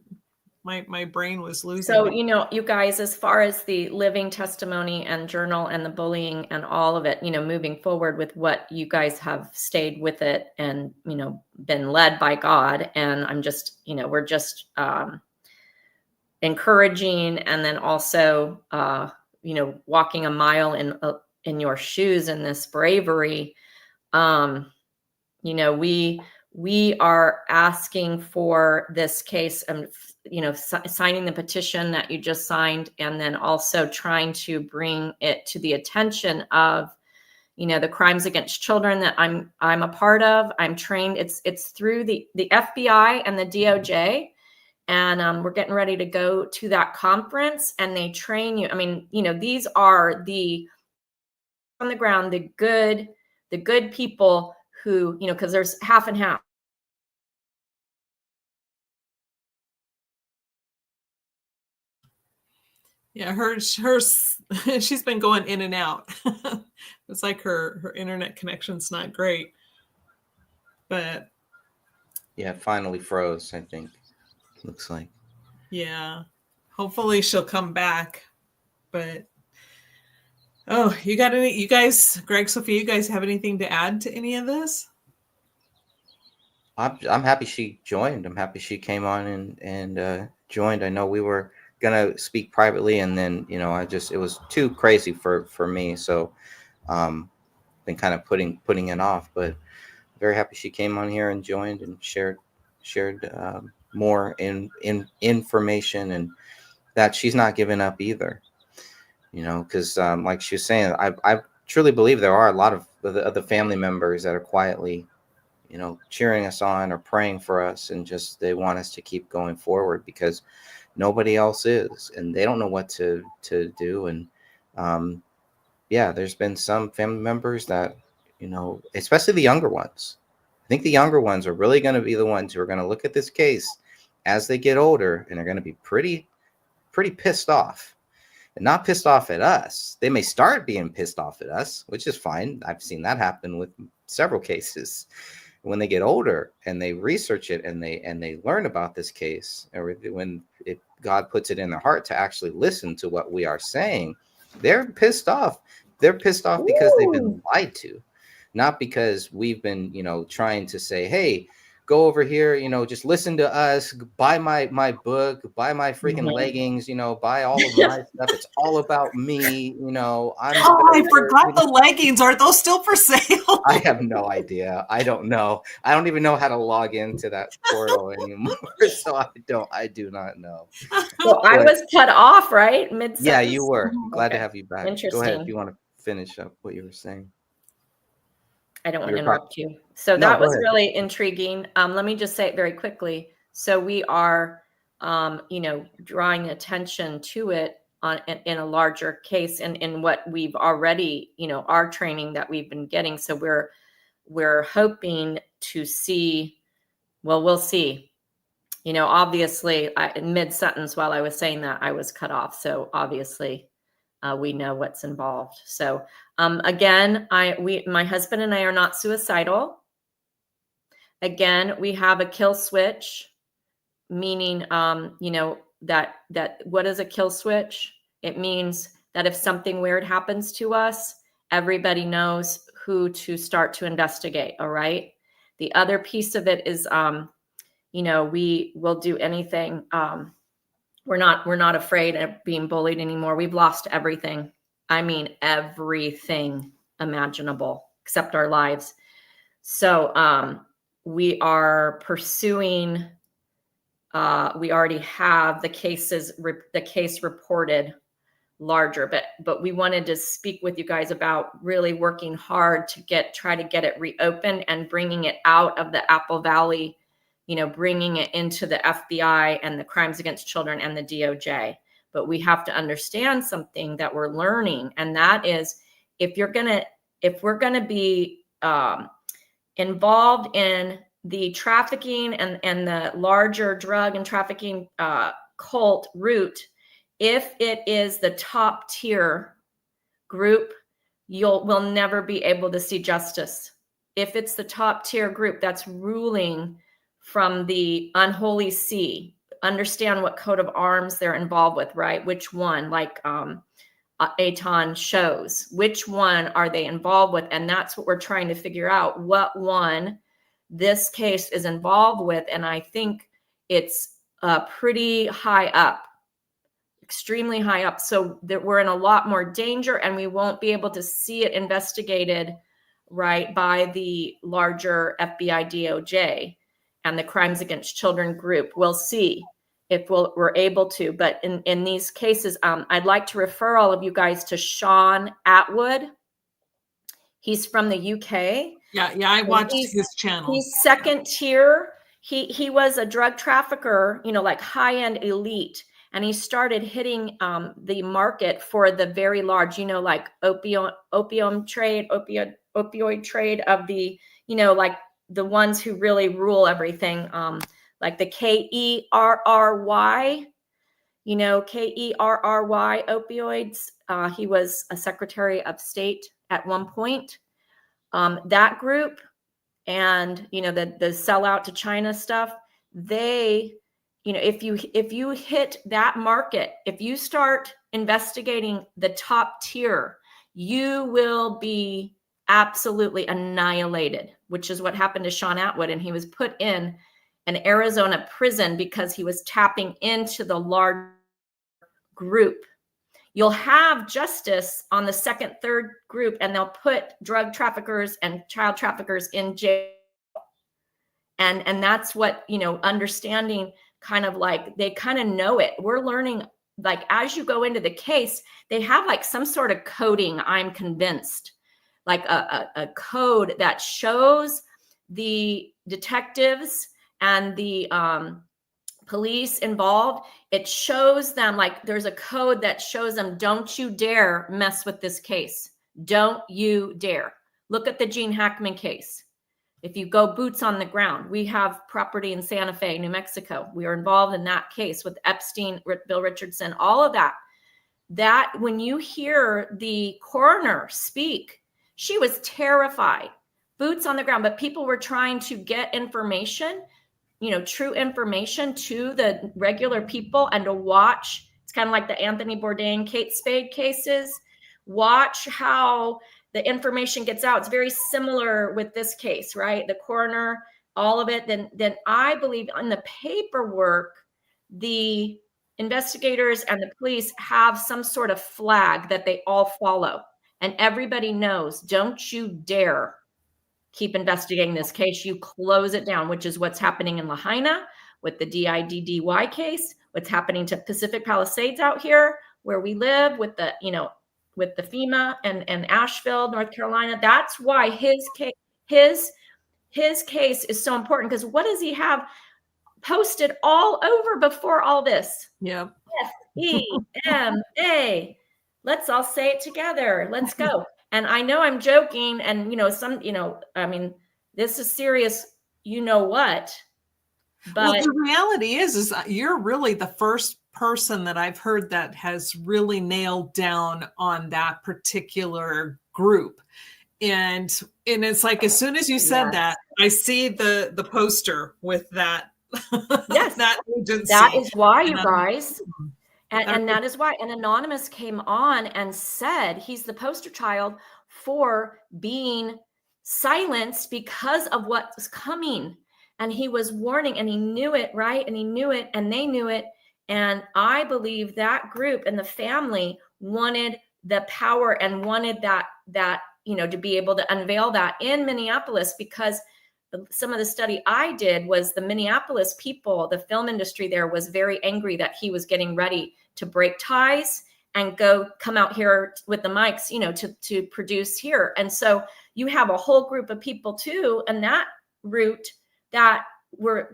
my brain was losing. So, you guys, as far as the living testimony and journal and the bullying and all of it, moving forward with what you guys have stayed with it and, been led by God. And I'm just, we're just encouraging, and then also, walking a mile in your shoes in this bravery. We are asking for this case and, signing the petition that you just signed, and then also trying to bring it to the attention of, the crimes against children that I'm a part of. I'm trained. It's through the FBI and the DOJ. And we're getting ready to go to that conference, and they train you. I mean, these are on the ground, the good people who, because there's half and half. Yeah, she's been going in and out. It's like her internet connection's not great. But yeah, it finally froze, I think. Looks like. Yeah. Hopefully she'll come back. But you guys, Greg, Sophia, you guys have anything to add to any of this? I'm happy she joined. I'm happy she came on and joined. I know we were gonna speak privately, and then it was too crazy for me, so been kind of putting it off. But very happy she came on here and joined and shared more in information, and that she's not giving up either. Because like she was saying, I truly believe there are a lot of the family members that are quietly cheering us on or praying for us, and just they want us to keep going forward because nobody else is, and they don't know what to do. And there's been some family members that especially the younger ones. I think the younger ones are really going to be the ones who are going to look at this case as they get older, and they're going to be pretty pissed off and not pissed off at us. They may start being pissed off at us, which is fine. I've seen that happen with several cases. When they get older and they research it and they learn about this case, or when God puts it in their heart to actually listen to what we are saying, they're pissed off. They're pissed off because they've been lied to, not because we've been, trying to say, hey, go over here, just listen to us, buy my book, buy my freaking leggings, buy all of my stuff. It's all about me, I forgot the leggings. Are those still for sale? I have no idea. I don't know. I don't even know how to log into that portal anymore. So I do not know. Well, I was cut off, right? Mid-sentence? Yeah, you were. Glad to Okay. have you back. Interesting. Go ahead if you want to finish up what you were saying. I don't want to interrupt you. So that was really intriguing. Let me just say it very quickly. So we are, drawing attention to it in a larger case, and in what we've already, our training that we've been getting. So we're hoping to see. Well, we'll see. Obviously, in mid-sentence while I was saying that, I was cut off. So obviously, we know what's involved. So again, my husband and I are not suicidal. Again, we have a kill switch, meaning, that what is a kill switch? It means that if something weird happens to us, everybody knows who to start to investigate. All right. The other piece of it is, we will do anything. We're not afraid of being bullied anymore. We've lost everything. I mean, everything imaginable except our lives. So we are pursuing. We already have the case reported larger, but we wanted to speak with you guys about really working hard to try to get it reopened and bringing it out of the Apple Valley. Bringing it into the FBI and the Crimes Against Children and the DOJ. But we have to understand something that we're learning. And that is, if we're going to be involved in the trafficking and the larger drug and trafficking cult route, if it is the top tier group, we'll never be able to see justice. If it's the top tier group that's ruling from the unholy see, understand what coat of arms they're involved with, right? Which one, like Aton shows, which one are they involved with? And that's what we're trying to figure out, what one this case is involved with. And I think it's pretty high up, extremely high up. So that we're in a lot more danger, and we won't be able to see it investigated, right, by the larger FBI, DOJ. And the Crimes Against Children group. We'll see if we're able to. But in these cases, I'd like to refer all of you guys to Sean Atwood. He's from the UK. Yeah, I watched his channel. He's second tier. He was a drug trafficker, like high-end elite. And he started hitting the market for the very large, like opioid trade of the, like the ones who really rule everything, like the KERRY, KERRY opioids. He was a Secretary of State at one point. That group and, the sellout to China stuff, they, if you hit that market, if you start investigating the top tier, you will be absolutely annihilated, which is what happened to Sean Atwood. And he was put in an Arizona prison because he was tapping into the large group. You'll have justice on the second, third group, and they'll put drug traffickers and child traffickers in jail. And that's what, understanding kind of like, they kind of know it. We're learning, like, as you go into the case, they have like some sort of coding, I'm convinced, like a code that shows the detectives and the police involved. It shows them, like, there's a code that shows them, don't you dare mess with this case. Don't you dare. Look at the Gene Hackman case. If you go boots on the ground, we have property in Santa Fe, New Mexico. We are involved in that case with Epstein, Bill Richardson, all of that. that when you hear the coroner speak, she was terrified, boots on the ground, but people were trying to get information, true information to the regular people, and to watch. It's kind of like the Anthony Bourdain, Kate Spade cases. Watch how the information gets out. It's very similar with this case, right? The coroner, all of it. Then I believe on the paperwork, the investigators and the police have some sort of flag that they all follow. And everybody knows, don't you dare keep investigating this case. You close it down, which is what's happening in Lahaina with the DIDDY case, what's happening to Pacific Palisades out here where we live with the, with the FEMA and Asheville, North Carolina. That's why his case is so important, because what does he have posted all over before all this? Yeah. FEMA. Let's all say it together. Let's go. And I know I'm joking, and this is serious, what. But well, the reality is you're really the first person that I've heard that has really nailed down on that particular group. And it's like, as soon as you said that, I see the poster with that. Yes, that agency. That is why, you guys. And that is why an anonymous came on and said he's the poster child for being silenced because of what's coming. And he was warning, and he knew it, right? And he knew it, and they knew it. And I believe that group and the family wanted the power and wanted that to be able to unveil that in Minneapolis, because some of the study I did was the Minneapolis people, the film industry there was very angry that he was getting ready to break ties and come out here with the mics, to produce here. And so you have a whole group of people too, and that route that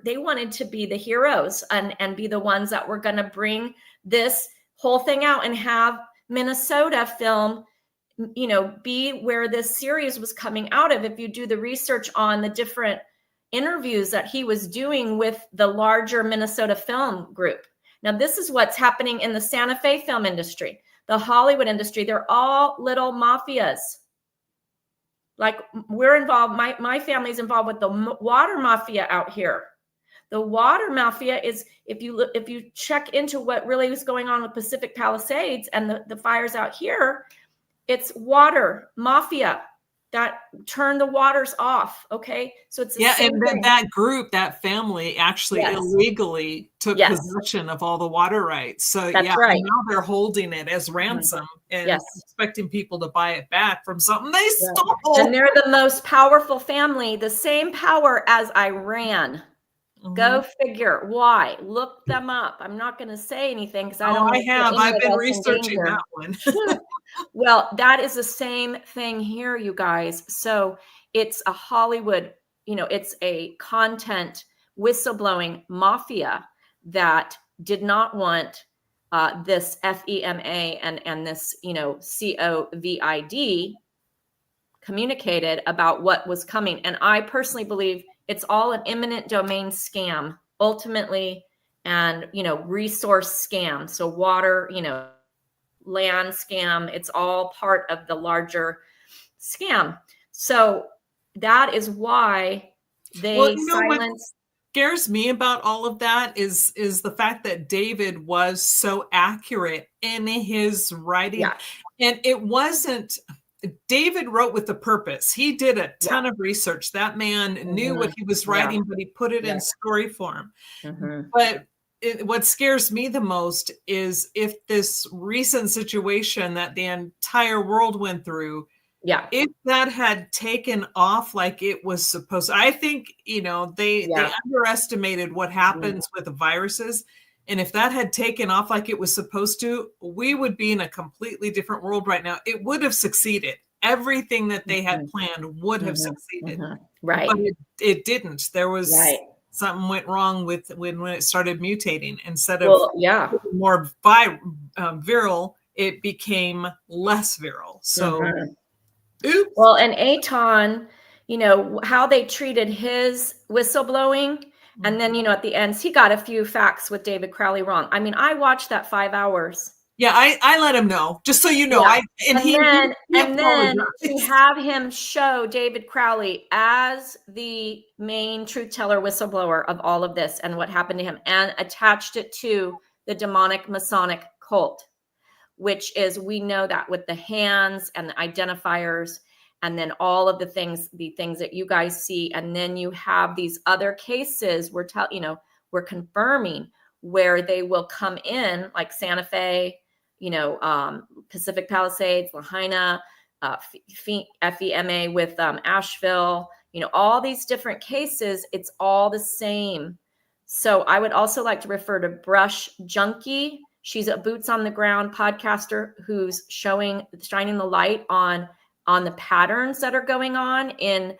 they wanted to be the heroes and be the ones that were going to bring this whole thing out and have Minnesota film, be where this series was coming out of. If you do the research on the different interviews that he was doing with the larger Minnesota film group. Now, this is what's happening in the Santa Fe film industry, the Hollywood industry. They're all little mafias. Like, we're involved, my family's involved with the water mafia out here. The water mafia is, if you check into what really was going on with Pacific Palisades and the fires out here, it's water mafia that turned the waters off. Okay. So it's and then that group, that family actually illegally took possession of all the water rights. So that's right. Now they're holding it as ransom and expecting people to buy it back from something they stole. And they're the most powerful family, the same power as Iran. Mm-hmm. Go figure. Why? Look them up. I'm not going to say anything because I've been researching that one. Well, that is the same thing here, you guys. So it's a Hollywood, it's a content whistleblowing mafia that did not want this FEMA and this, COVID communicated about what was coming. And I personally believe it's all an eminent domain scam, ultimately, and, resource scam. So water, land scam, it's all part of the silence. Scam. So that is why they What scares me about all of that is the fact that David was so accurate in his writing. Yeah. And it wasn't, David wrote with a purpose. He did a ton of research. That man knew what he was writing, but he put it in story form. Mm-hmm. But what scares me the most is if this recent situation that the entire world went through, if that had taken off like it was supposed to. I think, they underestimated what happens with the viruses. And if that had taken off like it was supposed to, we would be in a completely different world right now. It would have succeeded. Everything that they had planned would have succeeded. Right. But it didn't. There was something went wrong with when it started mutating. Instead of more viral, it became less viral. So, oops. Well, and Aton, how they treated his whistleblowing. And then, at the end, he got a few facts with David Crowley wrong. I mean, I watched that 5 hours. Yeah, I let him know, just so you know. Yeah. And then apologized. to have him show David Crowley as the main truth teller whistleblower of all of this and what happened to him, and attached it to the demonic Masonic cult, which is, we know that with the hands and the identifiers, and then all of the things that you guys see. And then you have these other cases we're confirming, where they will come in, like Santa Fe, Pacific Palisades, Lahaina, FEMA with Asheville, all these different cases. It's all the same. So I would also like to refer to Brush Junkie. She's a boots on the ground podcaster who's shining the light on the patterns that are going on in,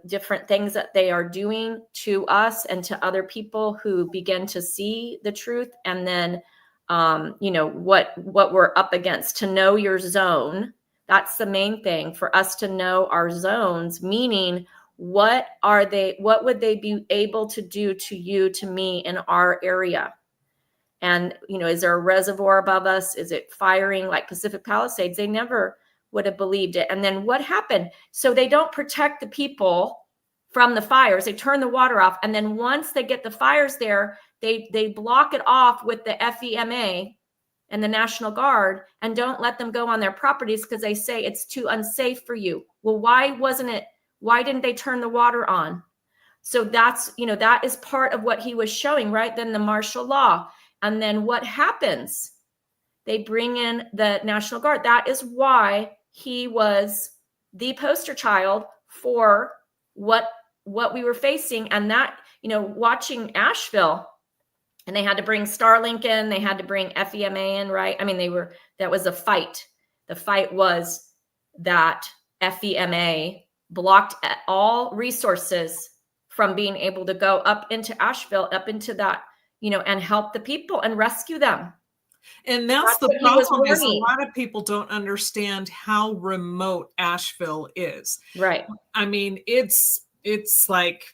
different things that they are doing to us and to other people who begin to see the truth. And then, what we're up against, to know your zone. That's the main thing, for us to know our zones, meaning what would they be able to do to you, to me, in our area? And, is there a reservoir above us? Is it firing like Pacific Palisades? They never would have believed it. And then what happened? So they don't protect the people from the fires. They turn the water off. And then once they get the fires there, they block it off with the FEMA and the National Guard, and don't let them go on their properties because they say it's too unsafe for you. Well, why didn't they turn the water on? So that's, that is part of what he was showing, right? Then the martial law. And then what happens? They bring in the National Guard. That is why he was the poster child for what we were facing. And that, watching Asheville, and they had to bring Starlink in, they had to bring FEMA in, right? I mean, that was a fight. The fight was that FEMA blocked all resources from being able to go up into Asheville, up into that, and help the people and rescue them. And that's the problem, is a lot of people don't understand how remote Asheville is. Right. I mean, it's like,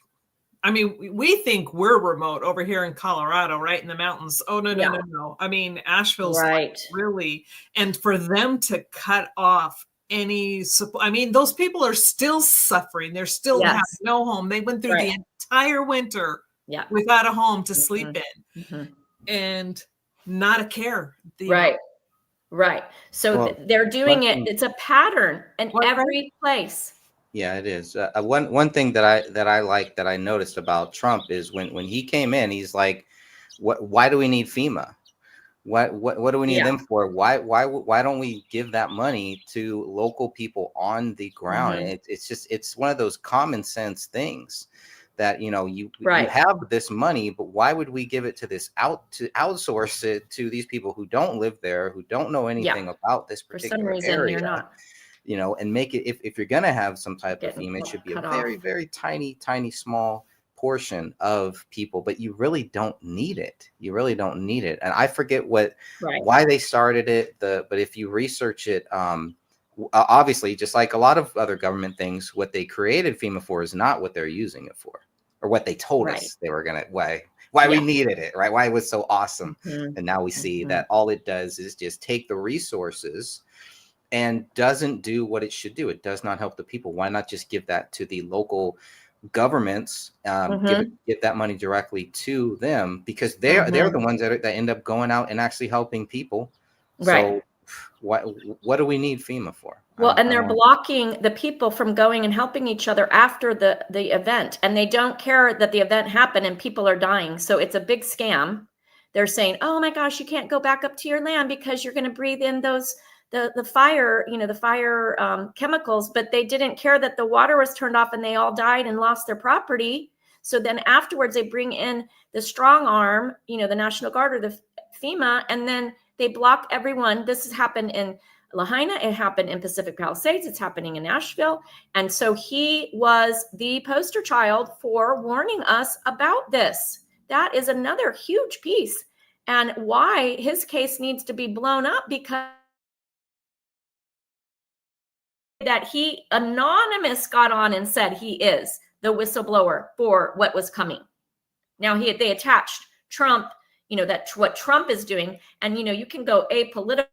we think we're remote over here in Colorado, right in the mountains. Oh, no. I mean, Asheville's right. Like really, and for them to cut off any support, those people are still suffering. They're still have no home. They went through the entire winter without a home to sleep in, and not a care. Right. So they're doing it. It's a pattern in every place. Yeah, it is. One thing that I like, that I noticed about Trump, is when he came in, he's like, why do we need FEMA? What do we need them for? Why don't we give that money to local people on the ground? And it's one of those common sense things that, you have this money, but why would we give it to outsource it to these people who don't live there, who don't know anything about this particular area? For some reason, you're not. And make it, if you're going to have some type of FEMA, it should be a very, very tiny, small portion of people, but you really don't need it. And I forget why they started it. But if you research it, obviously, just like a lot of other government things, what they created FEMA for is not what they're using it for, or what they told us they were going to, why we needed it, right? Why it was so awesome. And now we see that all it does is just take the resources and doesn't do what it should do. It does not help the people. Why not just give that to the local governments? Give that money directly to them, because they're the ones that end up going out and actually helping people. So what do we need FEMA for? Well, and they're blocking the people from going and helping each other after the event, and they don't care that the event happened and people are dying. So it's a big scam. They're saying, oh my gosh, you can't go back up to your land because you're going to breathe in those the fire, the fire chemicals, but they didn't care that the water was turned off and they all died and lost their property. So then afterwards they bring in the strong arm, the National Guard or the FEMA, and then they block everyone. This has happened in Lahaina. It happened in Pacific Palisades. It's happening in Asheville. And so he was the poster child for warning us about this. That is another huge piece, and why his case needs to be blown up, because that he anonymous got on and said he is the whistleblower for what was coming. Now they attached Trump, that what Trump is doing. And, you can go apolitical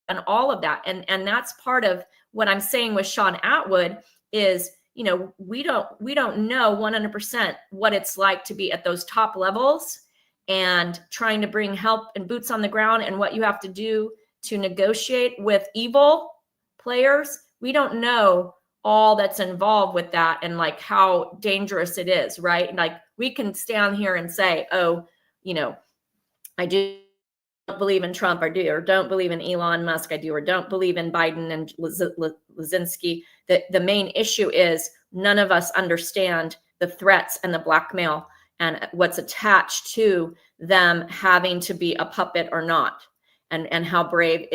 and all of that. And that's part of what I'm saying with Sean Atwood is, we don't know 100% what it's like to be at those top levels and trying to bring help and boots on the ground and what you have to do to negotiate with evil players. We don't know all that's involved with that and like how dangerous it is, right? Like we can stand here and say, oh, I do believe in Trump, I do, or don't believe in Elon Musk, I do, or don't believe in Biden and Lizinski. The main issue is none of us understand the threats and the blackmail and what's attached to them having to be a puppet or not, and how brave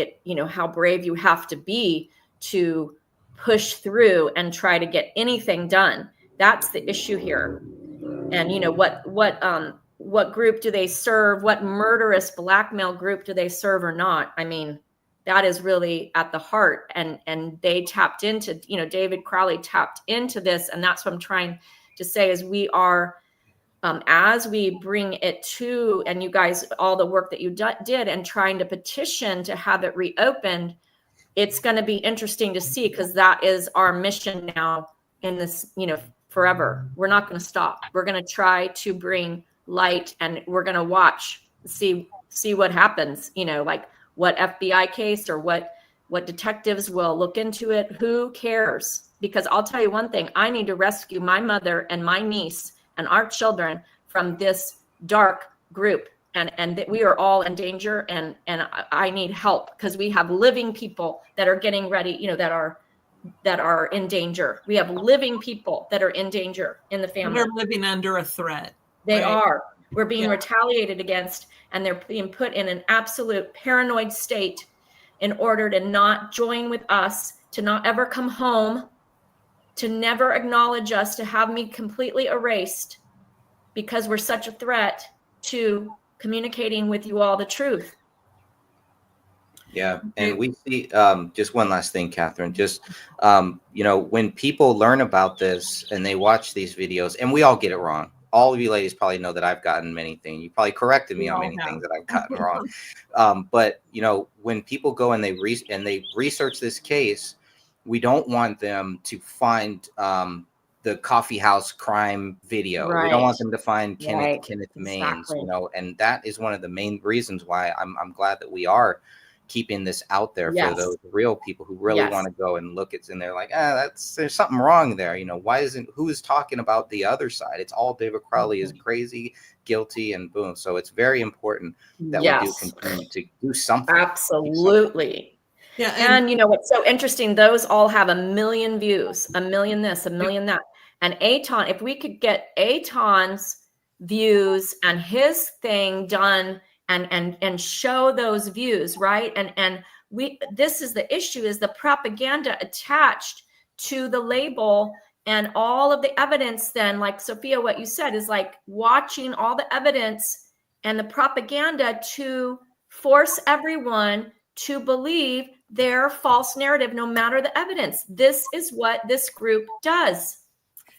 how brave you have to be to push through and try to get anything done. That's the issue here. And what group do they serve? What murderous blackmail group do they serve or not? I mean, that is really at the heart. And they tapped into, David Crowley tapped into this. And that's what I'm trying to say is we are, as we bring it to, and you guys, all the work that you did and trying to petition to have it reopened, it's going to be interesting to see, because that is our mission now in this, forever. We're not going to stop. We're going to try to bring light, and we're going to watch, see what happens, like what FBI case or what detectives will look into it. Who cares? Because I'll tell you one thing, I need to rescue my mother and my niece and our children from this dark group. And that we are all in danger, and I need help, because we have living people that are getting ready, that are in danger. We have living people that are in danger in the family. They're living under a threat. They are. We're being retaliated against, and they're being put in an absolute paranoid state in order to not join with us, to not ever come home, to never acknowledge us, to have me completely erased, because we're such a threat to communicating with you all the truth. Yeah. And we see, just one last thing, Catherine, just, when people learn about this and they watch these videos, and we all get it wrong. All of you ladies probably know that I've gotten many things. You probably corrected me on many things that I've gotten wrong. But, when people go and they research this case, we don't want them to find the coffee house crime video. Right. We don't want them to find Kenneth Maines, and that is one of the main reasons why I'm glad that we are keeping this out there for those real people who really want to go and look at, and they're like, there's something wrong there. Who's talking about the other side? It's all David Crowley is crazy, guilty, and boom. So it's very important that we do continue to do something. Absolutely. Yeah. And what's so interesting, those all have 1 million views, 1 million this, 1 million that. And Aton, if we could get Aton's views and his thing done and show those views, right? And this is the issue, is the propaganda attached to the label and all of the evidence. Then, like Sophia, what you said is like watching all the evidence and the propaganda to force everyone to believe their false narrative, no matter the evidence. This is what this group does.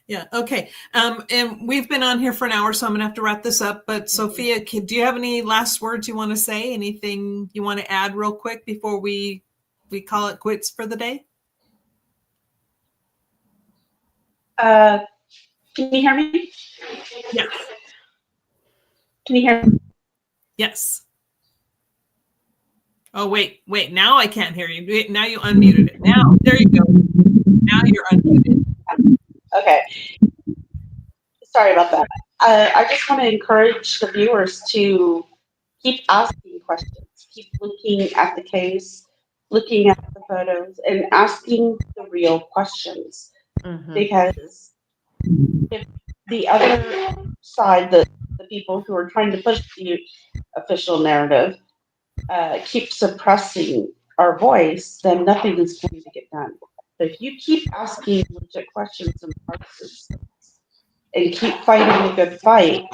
Yeah. Okay. And we've been on here for an hour, so I'm going to have to wrap this up. But Sophia, do you have any last words you want to say? Anything you want to add real quick before we call it quits for the day? Can you hear me? Yes. Can you hear me? Yes. Oh, wait. Now I can't hear you. Now you unmuted it. Now, there you go. Now you're unmuted. Okay. Sorry about that. I just want to encourage the viewers to keep asking questions, keep looking at the case, looking at the photos, and asking the real questions. Mm-hmm. Because if the other side, the people who are trying to push the official narrative, keep suppressing our voice, then nothing is going to get done. But if you keep asking legit questions and questions and keep fighting a good fight,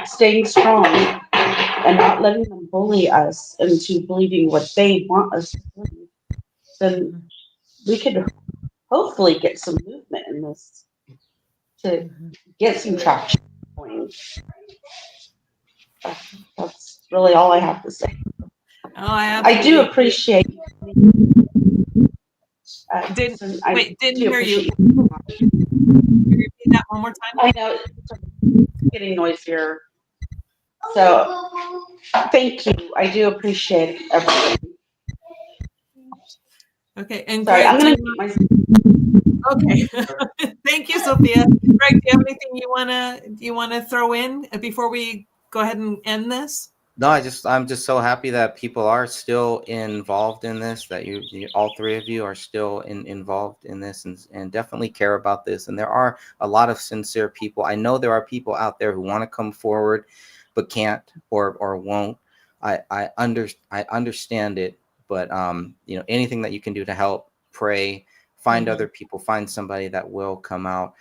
staying strong, and not letting them bully us into believing what they want us to believe, then we could hopefully get some movement in this to get some traction going. That's really all I have to say. Oh, I I do absolutely appreciate. didn't I wait, didn't do hear you. appreciate. Can you repeat that one more time? I know it's getting noisier. So thank you. I do appreciate everything. Okay, and Sorry, Greg, I'm do gonna you mute my. okay. Thank you, Sophia. Greg, do you have anything you wanna throw in before we go ahead and end this? No, I'm just so happy that people are still involved in this, that you all three of you are still involved in this and definitely care about this. And there are a lot of sincere people. I know there are people out there who want to come forward but can't or won't. I understand it, but you know, anything that you can do to help, pray, find other people, find somebody that will come out.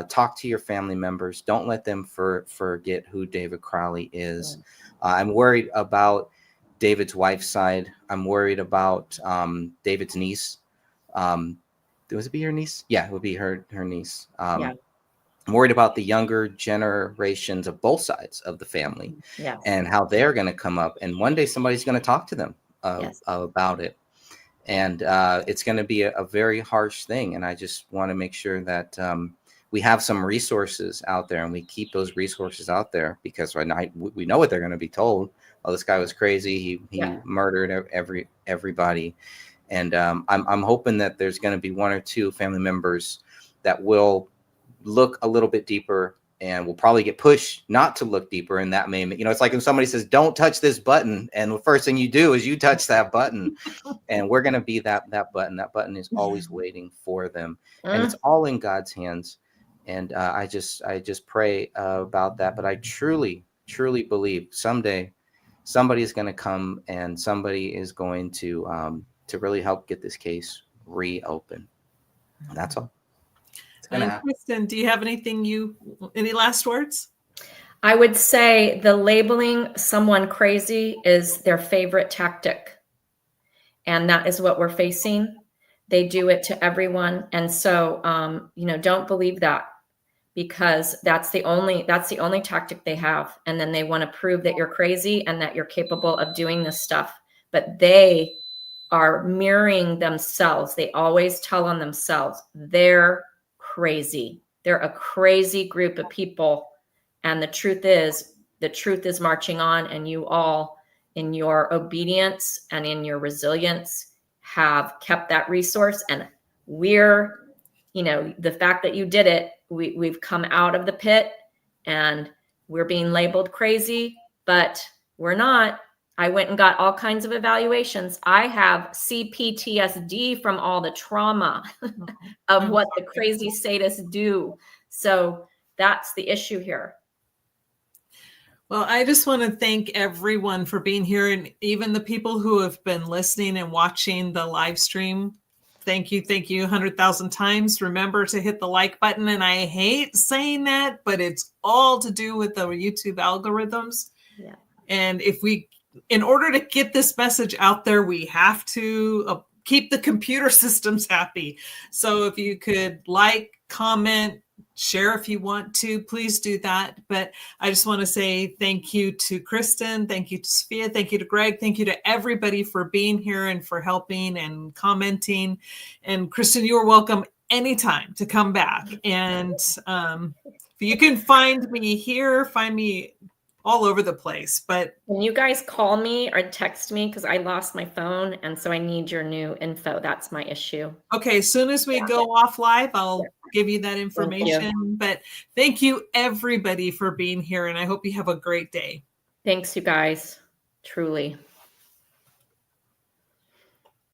Talk to your family members. Don't let them forget who David Crowley is. I'm worried about David's wife's side. I'm worried about David's niece. Was it be her niece? Yeah, it would be her niece. Yeah. I'm worried about the younger generations of both sides of the family and how they're going to come up. And one day somebody's going to talk to them about it. And it's going to be a very harsh thing. And I just want to make sure that we have some resources out there and we keep those resources out there, because right now we know what they're going to be told. Oh, this guy was crazy. He murdered everybody. And I'm hoping that there's going to be one or two family members that will look a little bit deeper and will probably get pushed not to look deeper. And that may, you know, it's like when somebody says, don't touch this button. And the first thing you do is you touch that button. And we're going to be that button. That button is always waiting for them. And it's all in God's hands. And I just pray about that. But I truly believe someday somebody is going to come and somebody is going to really help get this case reopened. And that's all. Kristin, do you have any last words? I would say the labeling someone crazy is their favorite tactic. And that is what we're facing. They do it to everyone. And so, you know, don't believe that, because that's the only tactic they have. And then they want to prove that you're crazy and that you're capable of doing this stuff. But they are mirroring themselves. They always tell on themselves. They're crazy. They're a crazy group of people. And the truth is marching on, and you all, in your obedience and in your resilience, have kept that resource. And we're, you know, the fact that you did it, we've come out of the pit and we're being labeled crazy, but we're not. I went and got all kinds of evaluations. I have CPTSD from all the trauma of what the crazy sadists do. So that's the issue here. Well, I just want to thank everyone for being here, and even the people who have been listening and watching the live stream. Thank you 100,000 times. Remember to hit the like button. And I hate saying that, but it's all to do with the YouTube algorithms. Yeah. And in order to get this message out there, we have to keep the computer systems happy. So if you could like, comment, share if you want to, please do that. But I just want to say thank you to Kristin, thank you to Sophia, thank you to Greg, thank you to everybody for being here and for helping and commenting. And Kristin, you are welcome anytime to come back. And you can find me here, find me all over the place. But can you guys call me or text me, because I lost my phone, and so I need your new info. That's my issue. Okay, as soon as we go off live, I'll give you that information. But thank you everybody for being here, and I hope you have a great day. Thanks, you guys. Truly.